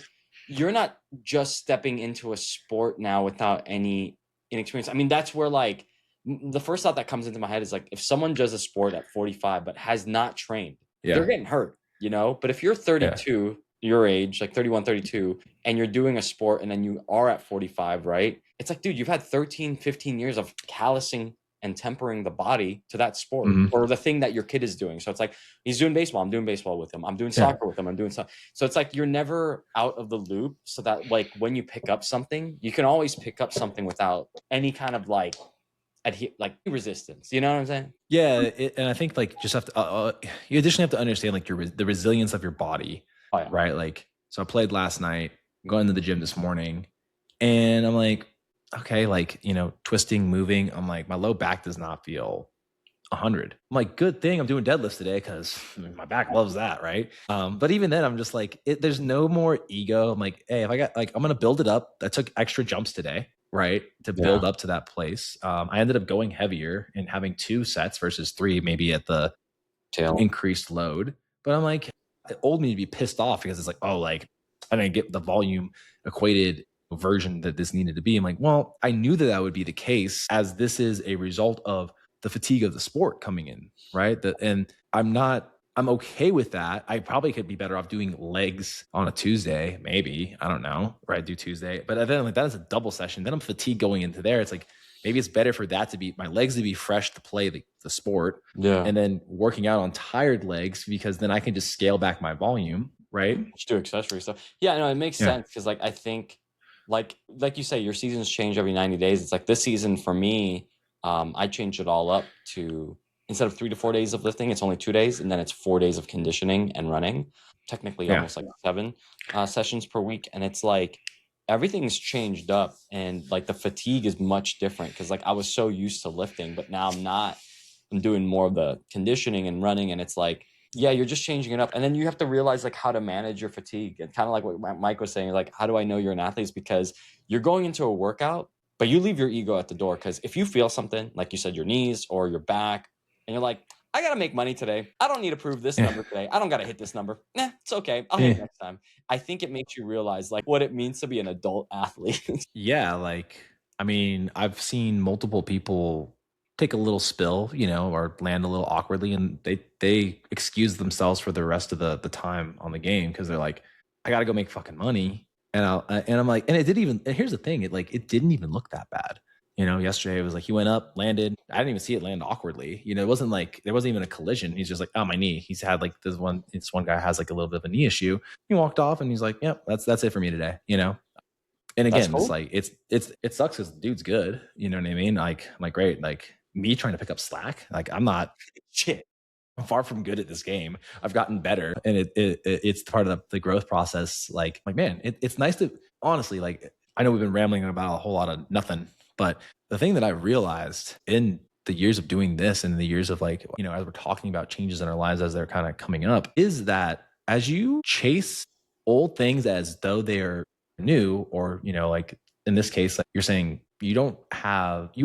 not just stepping into a sport now without any inexperience. I mean, that's where like the first thought that comes into my head is like, if someone does a sport at 45 but has not trained, they're getting hurt, But if you're 32, your age, like 31, 32, and you're doing a sport and then you are at 45, right? It's like, dude, you've had 13, 15 years of callousing and tempering the body to that sport or the thing that your kid is doing. So it's like, he's doing baseball, I'm doing baseball with him. I'm doing soccer with him, I'm doing soccer. So it's like, you're never out of the loop, so that like when you pick up something, you can always pick up something without any kind of like resistance. You know what I'm saying? Yeah. And I think like just have to, you additionally have to understand like the resilience of your body. Oh, yeah. Right. Like, so I played last night, going to the gym this morning, and I'm like, okay, like, twisting, moving. I'm like, my low back does not feel 100. I'm like, good thing I'm doing deadlifts today, because my back loves that. Right. But even then I'm just like, there's no more ego. I'm like, hey, if I got like, I'm going to build it up. I took extra jumps today, right, to build up to that place. I ended up going heavier and having 2 sets versus 3, maybe at the increased load. But I'm like, old me to be pissed off because it's like, oh, like I didn't get the volume equated version that this needed to be. I'm like, well, I knew that would be the case, as this is a result of the fatigue of the sport coming in, right? And I'm okay with that. I probably could be better off doing legs on a Tuesday, maybe. I don't know, right? Do Tuesday, but then like that is a double session. Then I'm fatigued going into there. It's like, maybe it's better for that to be my legs to be fresh to play the sport. Yeah. And then working out on tired legs, because then I can just scale back my volume, right? Just do accessory stuff. Yeah, no, it makes sense, because like I think like you say, your seasons change every 90 days. It's like this season for me, I changed it all up to, instead of 3 to 4 days of lifting, it's only 2 days, and then it's 4 days of conditioning and running. Technically almost like 7 sessions per week. And it's like, everything's changed up, and like the fatigue is much different because like I was so used to lifting, but now I'm not. I'm doing more of the conditioning and running, and it's like, yeah, you're just changing it up. And then you have to realize like how to manage your fatigue. And kind of like what Mike was saying, like, how do I know you're an athlete? Is because you're going into a workout, but you leave your ego at the door. Because if you feel something, like you said, your knees or your back, and you're like, I got to make money today. I don't need to prove this number today. I don't got to hit this number. Nah, it's okay. I'll hit it next time. I think it makes you realize like what it means to be an adult athlete. Yeah. Like, I mean, I've seen multiple people take a little spill, you know, or land a little awkwardly, and they excuse themselves for the rest of the time on the game because they're like, I got to go make fucking money. And I'm like, and it didn't even. And here's the thing, it didn't even look that bad. You know, yesterday it was like he went up, landed. I didn't even see it land awkwardly. You know, it wasn't like there wasn't even a collision. He's just like, oh, my knee. He's had like this one guy has like a little bit of a knee issue. He walked off and he's like, yep, that's it for me today. You know. And again, cool. It's like it sucks because the dude's good. You know what I mean? Like, I'm like, great. Like me trying to pick up slack. Like I'm not shit. I'm far from good at this game. I've gotten better, and it's part of the growth process. Like man, it's nice to honestly, like, I know we've been rambling about a whole lot of nothing, but the thing that I realized in the years of doing this and the years of like, you know, as we're talking about changes in our lives as they're kind of coming up, is that as you chase old things as though they're new, or, you know, like in this case, like you're saying, you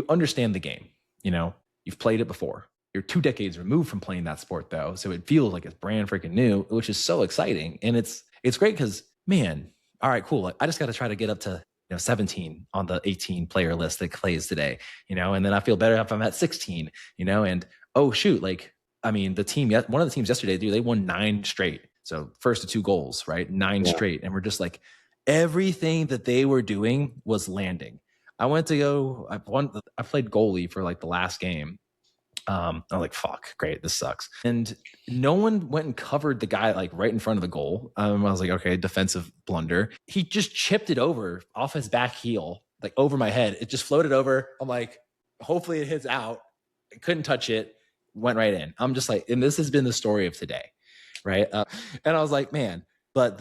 understand the game, you know, you've played it before. You're 2 decades removed from playing that sport though. So it feels like it's brand freaking new, which is so exciting. And it's great because, man, all right, cool. I just got to try to get up to, 17 on the 18 player list that plays today, and then I feel better if I'm at 16, and oh shoot, like, I mean, one of the teams yesterday, dude, they won 9 straight. So first to 2 goals, right? 9 straight. And we're just like, everything that they were doing was landing. I played goalie for like the last game. I'm like, fuck, great, this sucks. And no one went and covered the guy like right in front of the goal. I was like, okay, defensive blunder. He just chipped it over off his back heel, like over my head. It just floated over. I'm like, hopefully it hits out. I couldn't touch it. Went right in. I'm just like, and this has been the story of today, right? And I was like, man, but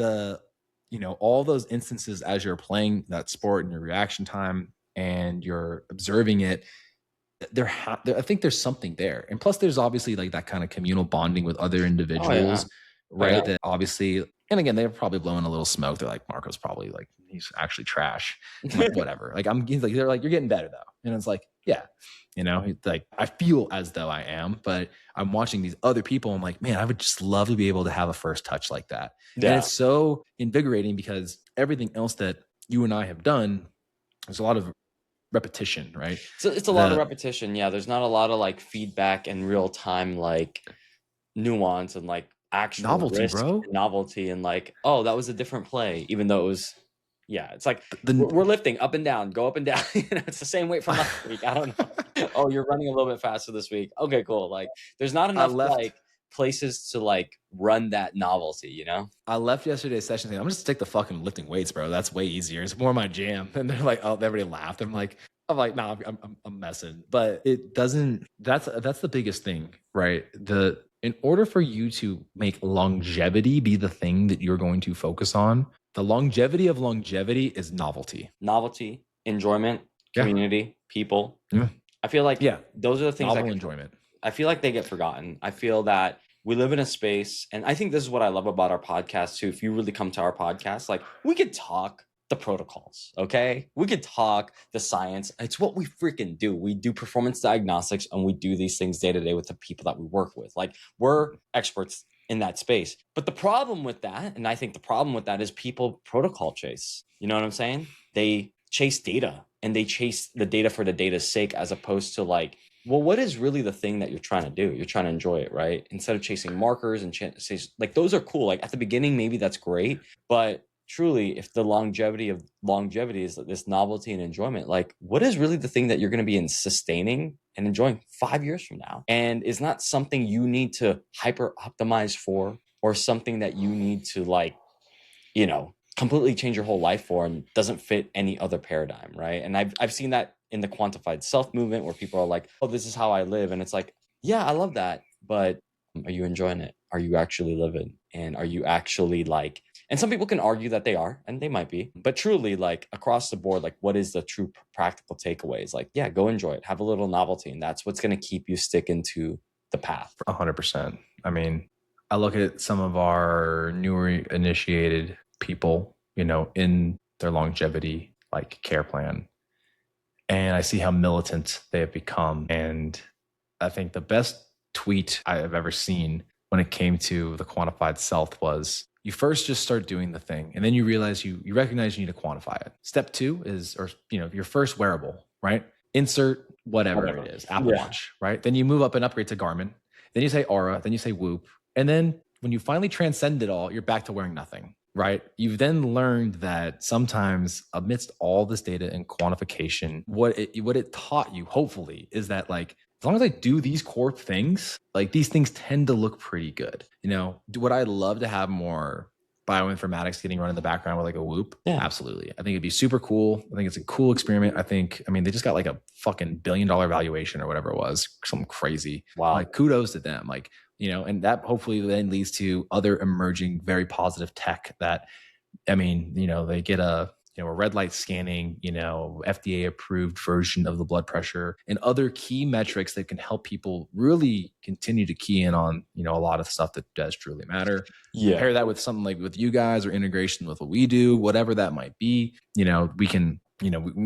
all those instances as you're playing that sport and your reaction time and you're observing it, I think there's something there. And plus there's obviously like that kind of communal bonding with other individuals, right? Yeah. That obviously, and again, they're probably blowing a little smoke. They're like, Margaux's probably like, he's actually trash. I'm like, whatever. Like they're like, you're getting better though. And it's like, yeah, like I feel as though I am, but I'm watching these other people. I'm like, man, I would just love to be able to have a first touch like that. Yeah. And it's so invigorating because everything else that you and I have done, there's a lot of repetition, right? So it's a lot of repetition. Yeah, there's not a lot of like feedback and real time like nuance and like actual novelty, bro. And novelty and like, oh, that was a different play, even though it was. Yeah, it's like we're lifting up and down, go up and down. It's the same weight from last week. I don't know. Oh, you're running a little bit faster this week. Okay, cool. Like, there's not enough like places to like run that novelty, I left yesterday's session saying, I'm just take the fucking lifting weights, bro. That's way easier. It's more my jam. And they're like, oh, everybody laughed. I'm like, nah, I'm messing. But it doesn't. That's the biggest thing, right? In order for you to make longevity be the thing that you're going to focus on, the longevity of longevity is novelty. Novelty, enjoyment, community, people. Yeah. I feel like those are the things. Enjoyment. I feel like they get forgotten. I feel that we live in a space, and I think this is what I love about our podcast too. If you really come to our podcast, like we could talk the protocols, okay? We could talk the science. It's what we freaking do. We do performance diagnostics and we do these things day to day with the people that we work with. Like we're experts in that space. But the problem with that, and I think the problem with that is people protocol chase. You know what I'm saying? They chase data and they chase the data for the data's sake as opposed to like, well, what is really the thing that you're trying to do? You're trying to enjoy it, right? Instead of chasing markers and like those are cool. Like at the beginning, maybe that's great, but truly, if the longevity is this novelty and enjoyment, like what is really the thing that you're going to be sustaining and enjoying 5 years from now? And is not something you need to hyper optimize for, or something that you need to like, completely change your whole life for, and doesn't fit any other paradigm, right? And I've seen that in the quantified self movement where people are like, oh, this is how I live. And it's like, yeah, I love that. But are you enjoying it? Are you actually living? And are you actually like And some people can argue that they are, and they might be, but truly, like across the board, like what is the true practical takeaways? Like, yeah, go enjoy it, have a little novelty, and that's what's going to keep you sticking to the path. 100%. I mean, I look at some of our newer initiated people, you know, in their longevity, like care plan, and I see how militant they have become. And I think the best tweet I have ever seen when it came to the quantified self was, you first just start doing the thing, and then you realize you recognize you need to quantify it. Step 2 is, or you know, your first wearable, right? Insert whatever it is, Apple Watch, right? Then you move up and upgrade to Garmin. Then you say Aura, then you say Whoop. And then when you finally transcend it all, you're back to wearing nothing, right? You've then learned that sometimes amidst all this data and quantification, what it taught you, hopefully, is that like, as long as I do these core things, like these things tend to look pretty good. You know, would I love to have more bioinformatics getting run in the background with like a Whoop? Yeah, absolutely. I think it'd be super cool. I think it's a cool experiment. I mean, they just got like a fucking $1 billion valuation or whatever it was, something crazy. Wow. Like kudos to them. Like, you know, and that hopefully then leads to other emerging, very positive tech that, I mean, you know, they get a red light scanning, you know, FDA approved version of the blood pressure and other key metrics that can help people really continue to key in on, you know, a lot of stuff that does truly matter. Yeah. Pair that with something like with you guys or integration with what we do, whatever that might be, you know, we can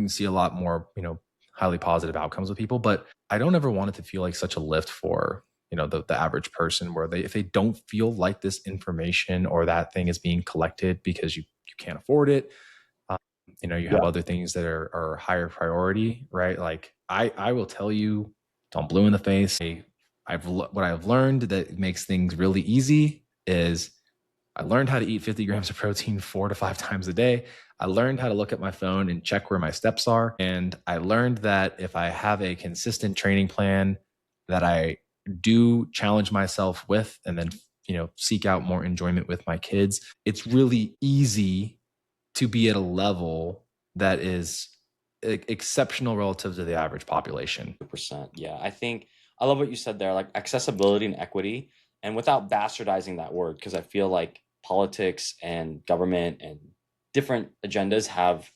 see a lot more, you know, highly positive outcomes with people. But I don't ever want it to feel like such a lift for, you know, the average person where if they don't feel like this information or that thing is being collected because you can't afford it, you know, you have other things that are higher priority, right? Like I will tell you, don't blue in the face. What I've learned that makes things really easy is I learned how to eat 50 grams of protein 4 to 5 times a day. I learned how to look at my phone and check where my steps are. And I learned that if I have a consistent training plan that I do challenge myself with, and then, you know, seek out more enjoyment with my kids, it's really easy to be at a level that is exceptional relative to the average population. 100%. Yeah. I love what you said there, like accessibility and equity, and without bastardizing that word, because I feel like politics and government and different agendas have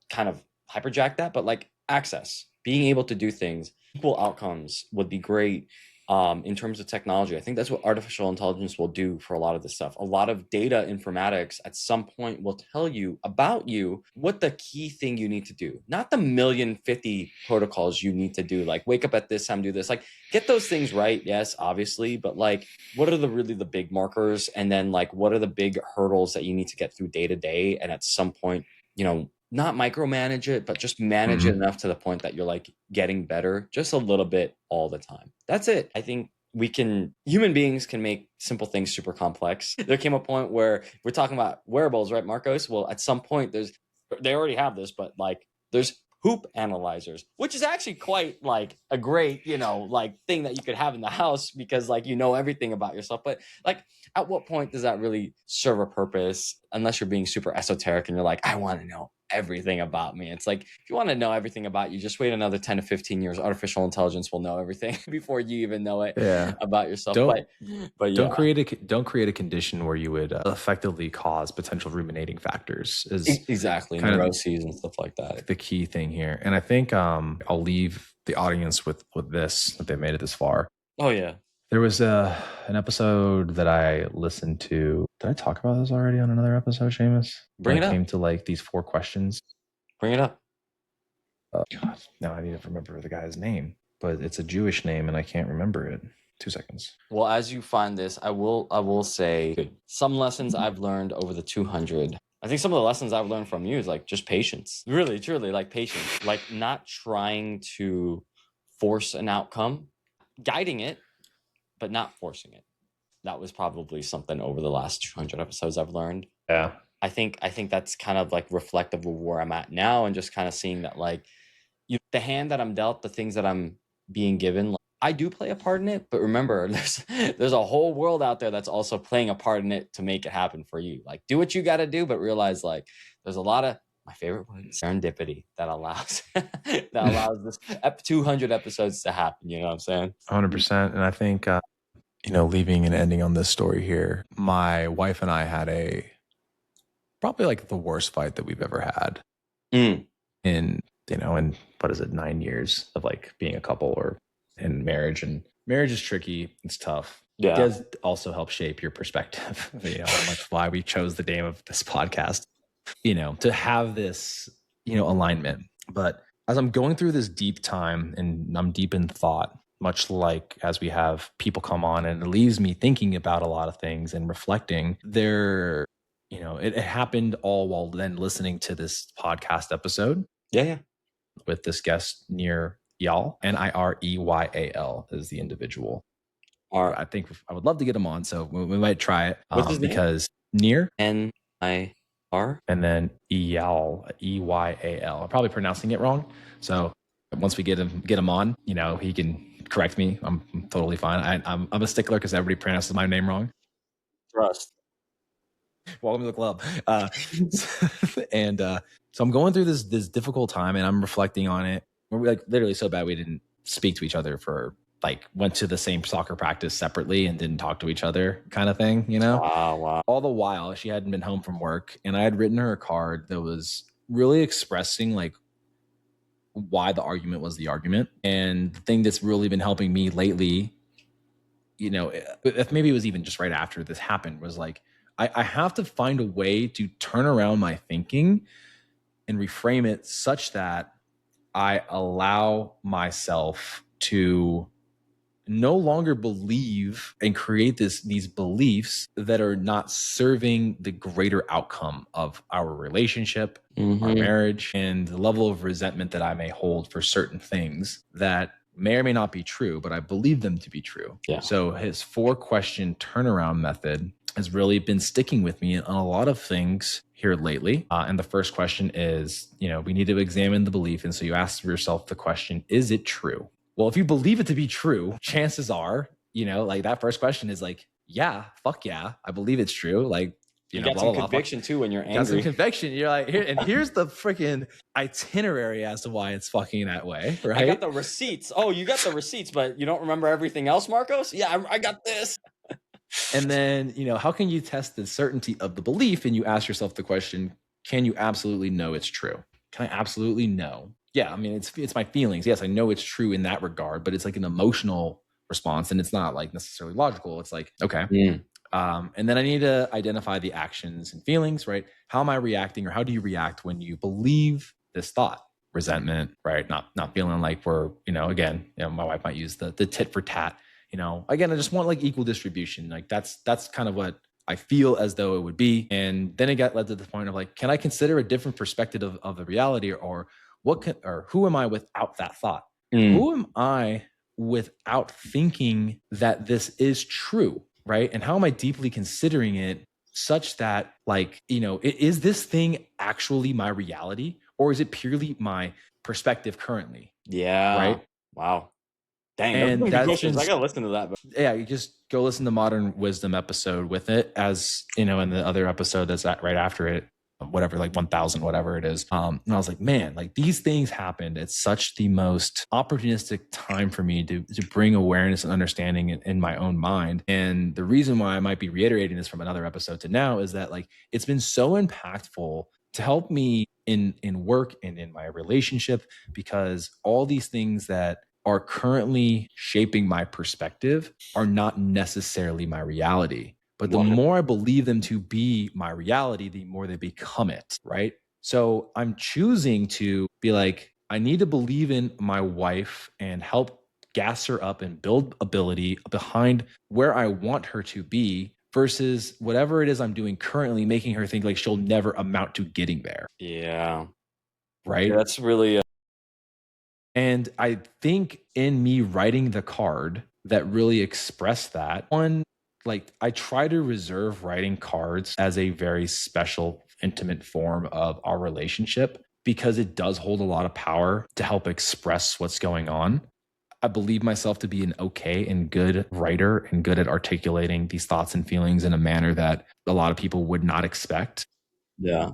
kind of hyperjacked that, but like access, being able to do things, equal outcomes would be great. In terms of technology, I think that's what artificial intelligence will do for a lot of this stuff. A lot of data informatics at some point will tell you about you what the key thing you need to do, not the 1,050,000 protocols you need to do, like wake up at this time, do this, like get those things right. Yes, obviously, but like what are the big markers? And then like, what are the big hurdles that you need to get through day to day? And at some point, you know, not micromanage it, but just manage it enough to the point that you're like getting better just a little bit all the time. That's it. I think human beings can make simple things super complex. There came a point where we're talking about wearables, right, Margaux? Well, at some point they already have this, but like there's hoop analyzers, which is actually quite like a great, you know, like thing that you could have in the house because like, you know, everything about yourself. But like, at what point does that really serve a purpose unless you're being super esoteric and you're like, I want to know everything about me? It's like, if you want to know everything about you, just wait another 10 to 15 years. Artificial intelligence will know everything before you even know it about yourself. But don't create a condition where you would effectively cause potential ruminating factors. Exactly, neuroses and stuff like that. The key thing here, and I think I'll leave the audience with this, that they made it this far. Oh yeah. There was an episode that I listened to. Did I talk about this already on another episode, Seamus? Bring it up. Came to like these 4 questions. Bring it up. God, now I need to remember the guy's name, but it's a Jewish name and I can't remember it. 2 seconds. Well, as you find this, I will say some lessons I've learned over the 200. I think some of the lessons I've learned from you is like just patience. Really, truly, like patience. Like not trying to force an outcome, guiding it, but not forcing it. That was probably something over the last 200 episodes I've learned. Yeah. I think that's kind of like reflective of where I'm at now, and just kind of seeing that like the hand that I'm dealt, the things that I'm being given, like, I do play a part in it, but remember there's a whole world out there that's also playing a part in it to make it happen for you. Like do what you got to do, but realize like there's a lot of, my favorite word, serendipity that allows this 200 episodes to happen. You know what I'm saying? 100%. And I think, leaving and ending on this story here, my wife and I had a probably like the worst fight that we've ever had Mm. in, you know, in what is it, 9 years of like being a couple or in marriage. And marriage is tricky. It's tough. Yeah. It does also help shape your perspective. You know, much why we chose the name of this podcast, you know, to have this, you know, alignment. But as I'm going through this deep time and I'm deep in thought, much like as we have people come on and it leaves me thinking about a lot of things and reflecting there, you know, it happened all while then listening to this podcast episode. Yeah. With this guest near Y'all, Nireyal is the individual. I think I would love to get him on, so we might try it. What's his name? Because near N-I-R and then Eyal, Eyal. I'm probably pronouncing it wrong. So once we get him on, you know, he can correct me. I'm totally fine. I'm a stickler because everybody pronounces my name wrong. Trust. Welcome to the club. And so I'm going through this difficult time, and I'm reflecting on it. We're like literally so bad we didn't speak to each other for like went to the same soccer practice separately and didn't talk to each other, kind of thing, you know? Wow. All the while she hadn't been home from work, and I had written her a card that was really expressing like why the argument was the argument. And the thing that's really been helping me lately, you know, if maybe it was even just right after this happened, was like, I have to find a way to turn around my thinking and reframe it such that I allow myself to no longer believe and create these beliefs that are not serving the greater outcome of our relationship, our marriage, and the level of resentment that I may hold for certain things that may or may not be true, but I believe them to be true. Yeah. So his 4-question turnaround method has really been sticking with me on a lot of things here lately. And the first question is, you know, we need to examine the belief. And so you ask yourself the question, is it true? Well, if you believe it to be true, chances are, you know, like that first question is like, yeah, fuck yeah, I believe it's true. Like, you know, got some conviction too when you're angry. Got some conviction. You're like, here's the freaking itinerary as to why it's fucking that way, right? I got the receipts. Oh, you got the receipts, but you don't remember everything else, Margaux? Yeah, I got this. And then, you know, how can you test the certainty of the belief? And you ask yourself the question, can you absolutely know it's true? Can I absolutely know? Yeah, I mean, it's my feelings. Yes, I know it's true in that regard, but it's like an emotional response, and it's not like necessarily logical. It's like, okay. And then I need to identify the actions and feelings, right? How am I reacting, or how do you react when you believe this thought? Resentment, right? Not feeling like we're, you know, again, you know, my wife might use the tit for tat. You know, again, I just want like equal distribution. Like that's kind of what I feel as though it would be. And then it led to the point of like, can I consider a different perspective of the reality, or who am I without that thought? Who am I without thinking that this is true, right? And how am I deeply considering it such that, like, you know, is this thing actually my reality, or is it purely my perspective currently? Yeah. Right. Wow. Dang. And those are good questions. I gotta listen to that. Yeah, you just go listen to Modern Wisdom episode with it, as you know, in the other episode that's right after it, whatever, like 1000, whatever it is. And I was like, man, like these things happened at such the most opportunistic time for me to bring awareness and understanding in my own mind. And the reason why I might be reiterating this from another episode to now is that like it's been so impactful to help me in work and in my relationship, because all these things that are currently shaping my perspective are not necessarily my reality. But the more I believe them to be my reality, the more they become it, right? So I'm choosing to be like, I need to believe in my wife and help gas her up and build ability behind where I want her to be, versus whatever it is I'm doing currently, making her think like she'll never amount to getting there. Yeah. Right? Yeah, that's really... And I think in me writing the card that really expressed that, one, like I try to reserve writing cards as a very special, intimate form of our relationship, because it does hold a lot of power to help express what's going on. I believe myself to be an okay and good writer and good at articulating these thoughts and feelings in a manner that a lot of people would not expect. Yeah.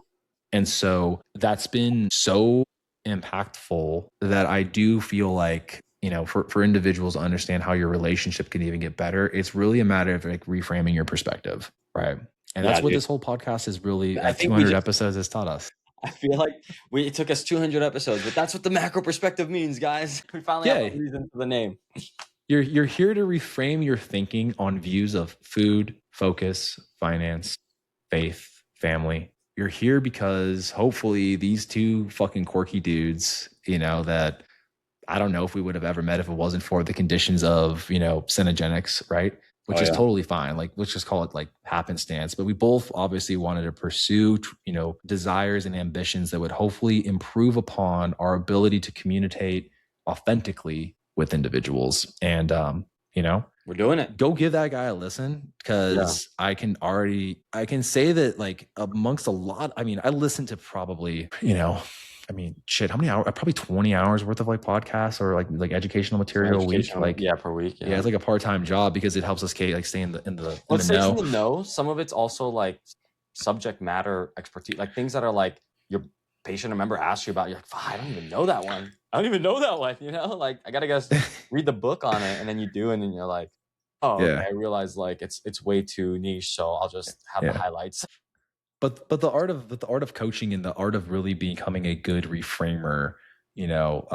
And so that's been so impactful that I do feel like, you know, for individuals to understand how your relationship can even get better, it's really a matter of like reframing your perspective, right? And that's what this whole podcast is really, I like think 200 episodes has taught us. I feel like it took us 200 episodes, but that's what the macro perspective means, guys. We finally have a reason for the name. You're here to reframe your thinking on views of food, focus, finance, faith, family. You're here because hopefully these two fucking quirky dudes, you know, that I don't know if we would have ever met if it wasn't for the conditions of, you know, Cinegenics, right? Which is totally fine. Like, let's just call it like happenstance. But we both obviously wanted to pursue, you know, desires and ambitions that would hopefully improve upon our ability to communicate authentically with individuals. And, you know, we're doing it. Go give that guy a listen, because I can say that, like, amongst a lot, I mean, I listened to probably, you know, I mean, shit, how many hours? Probably 20 hours worth of like podcasts or like educational material a week. Like, per week. Yeah, it's like a part-time job because it helps us like stay in the know. Some of it's also like subject matter expertise, like things that are like your patient or member asks you about. You're like, I don't even know that one. You know, like I gotta guess read the book on it, and then you do, and then you're like, okay, I realize like it's way too niche, so I'll just have the highlights. But the art of coaching and the art of really becoming a good reframer, you know,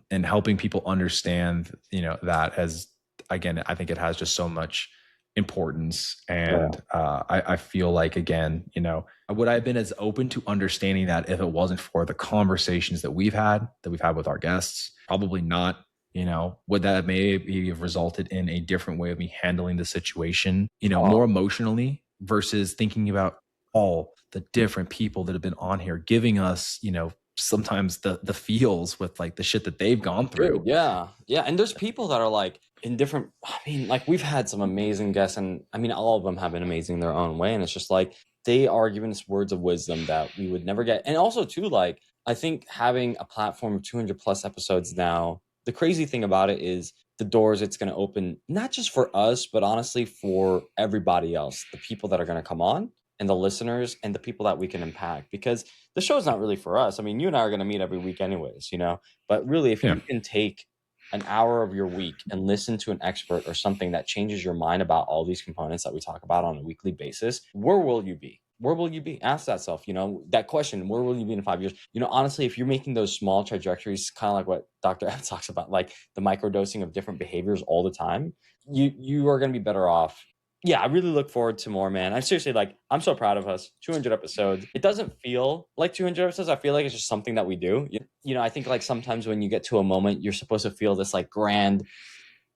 and helping people understand, you know, that has, again, I think it has just so much importance. And I feel like, again, you know, would I have been as open to understanding that if it wasn't for the conversations that we've had with our guests? Probably not. You know, would that maybe have resulted in a different way of me handling the situation, you know, more emotionally versus thinking about all the different people that have been on here giving us, you know, sometimes the feels with like the shit that they've gone through. Dude, yeah. And there's people that are like in different, I mean, like we've had some amazing guests, and I mean, all of them have been amazing in their own way. And it's just like, they are giving us words of wisdom that we would never get. And also too, like, I think having a platform of 200 plus episodes now, the crazy thing about it is the doors it's going to open, not just for us, but honestly for everybody else, the people that are going to come on, and the listeners and the people that we can impact, because the show's not really for us. I mean, you and I are going to meet every week anyways, you know, but really if you can take an hour of your week and listen to an expert or something that changes your mind about all these components that we talk about on a weekly basis, where will you be? Where will you be? Ask that self, you know, that question, where will you be in 5 years? You know, honestly, if you're making those small trajectories, kind of like what Dr. Ed talks about, like the microdosing of different behaviors all the time, you are going to be better off. Yeah, I really look forward to more, man. I'm seriously like, I'm so proud of us. 200 episodes. It doesn't feel like 200 episodes. I feel like it's just something that we do. You know, I think like sometimes when you get to a moment, you're supposed to feel this like grand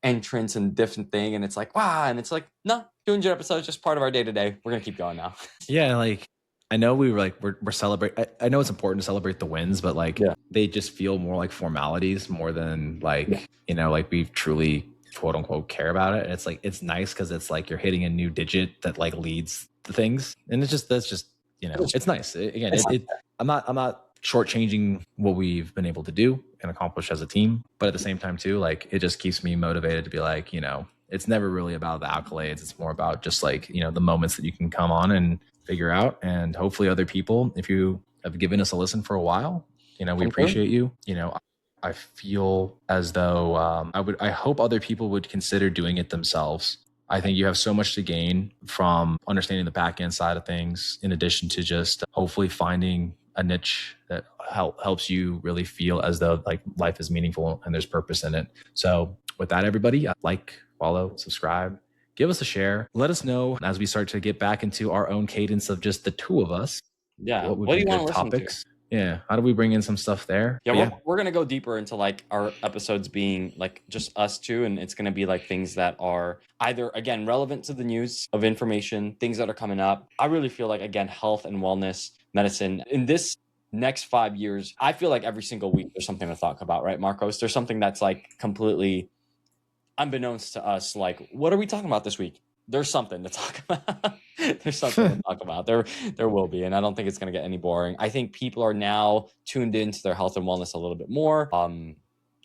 entrance and different thing. And it's like, wow. And it's like, no, 200 episodes, just part of our day to day. We're going to keep going now. Yeah. Like, I know we're celebrating. I know it's important to celebrate the wins, but like they just feel more like formalities more than like, you know, like we've truly quote unquote care about it. And it's like, it's nice because it's like you're hitting a new digit that like leads to things. And that's just, you know, it's nice. I'm not shortchanging what we've been able to do and accomplish as a team, but at the same time too, like it just keeps me motivated to be like, you know, it's never really about the accolades. It's more about just like, you know, the moments that you can come on and figure out. And hopefully other people, if you have given us a listen for a while, you know, we appreciate you. You know, I feel as though I hope other people would consider doing it themselves. I think you have so much to gain from understanding the back end side of things, in addition to just hopefully finding a niche that helps you really feel as though like life is meaningful and there's purpose in it. So with that, everybody, like, follow, subscribe, give us a share. Let us know as we start to get back into our own cadence of just the two of us. Yeah. What would be good topics? Yeah. How do we bring in some stuff there? Yeah, we're going to go deeper into like our episodes being like just us two. And it's going to be like things that are either, again, relevant to the news of information, things that are coming up. I really feel like, again, health and wellness, medicine in this next 5 years, I feel like every single week there's something to talk about, right, Marcos? There's something that's like completely unbeknownst to us. Like, what are we talking about this week? There's something to talk about. There's something to talk about. There will be, and I don't think it's going to get any boring. I think people are now tuned into their health and wellness a little bit more. And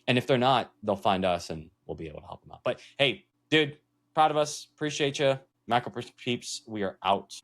if they're not, they'll find us, and we'll be able to help them out. But hey, dude, proud of us. Appreciate you, Macro Peeps. We are out.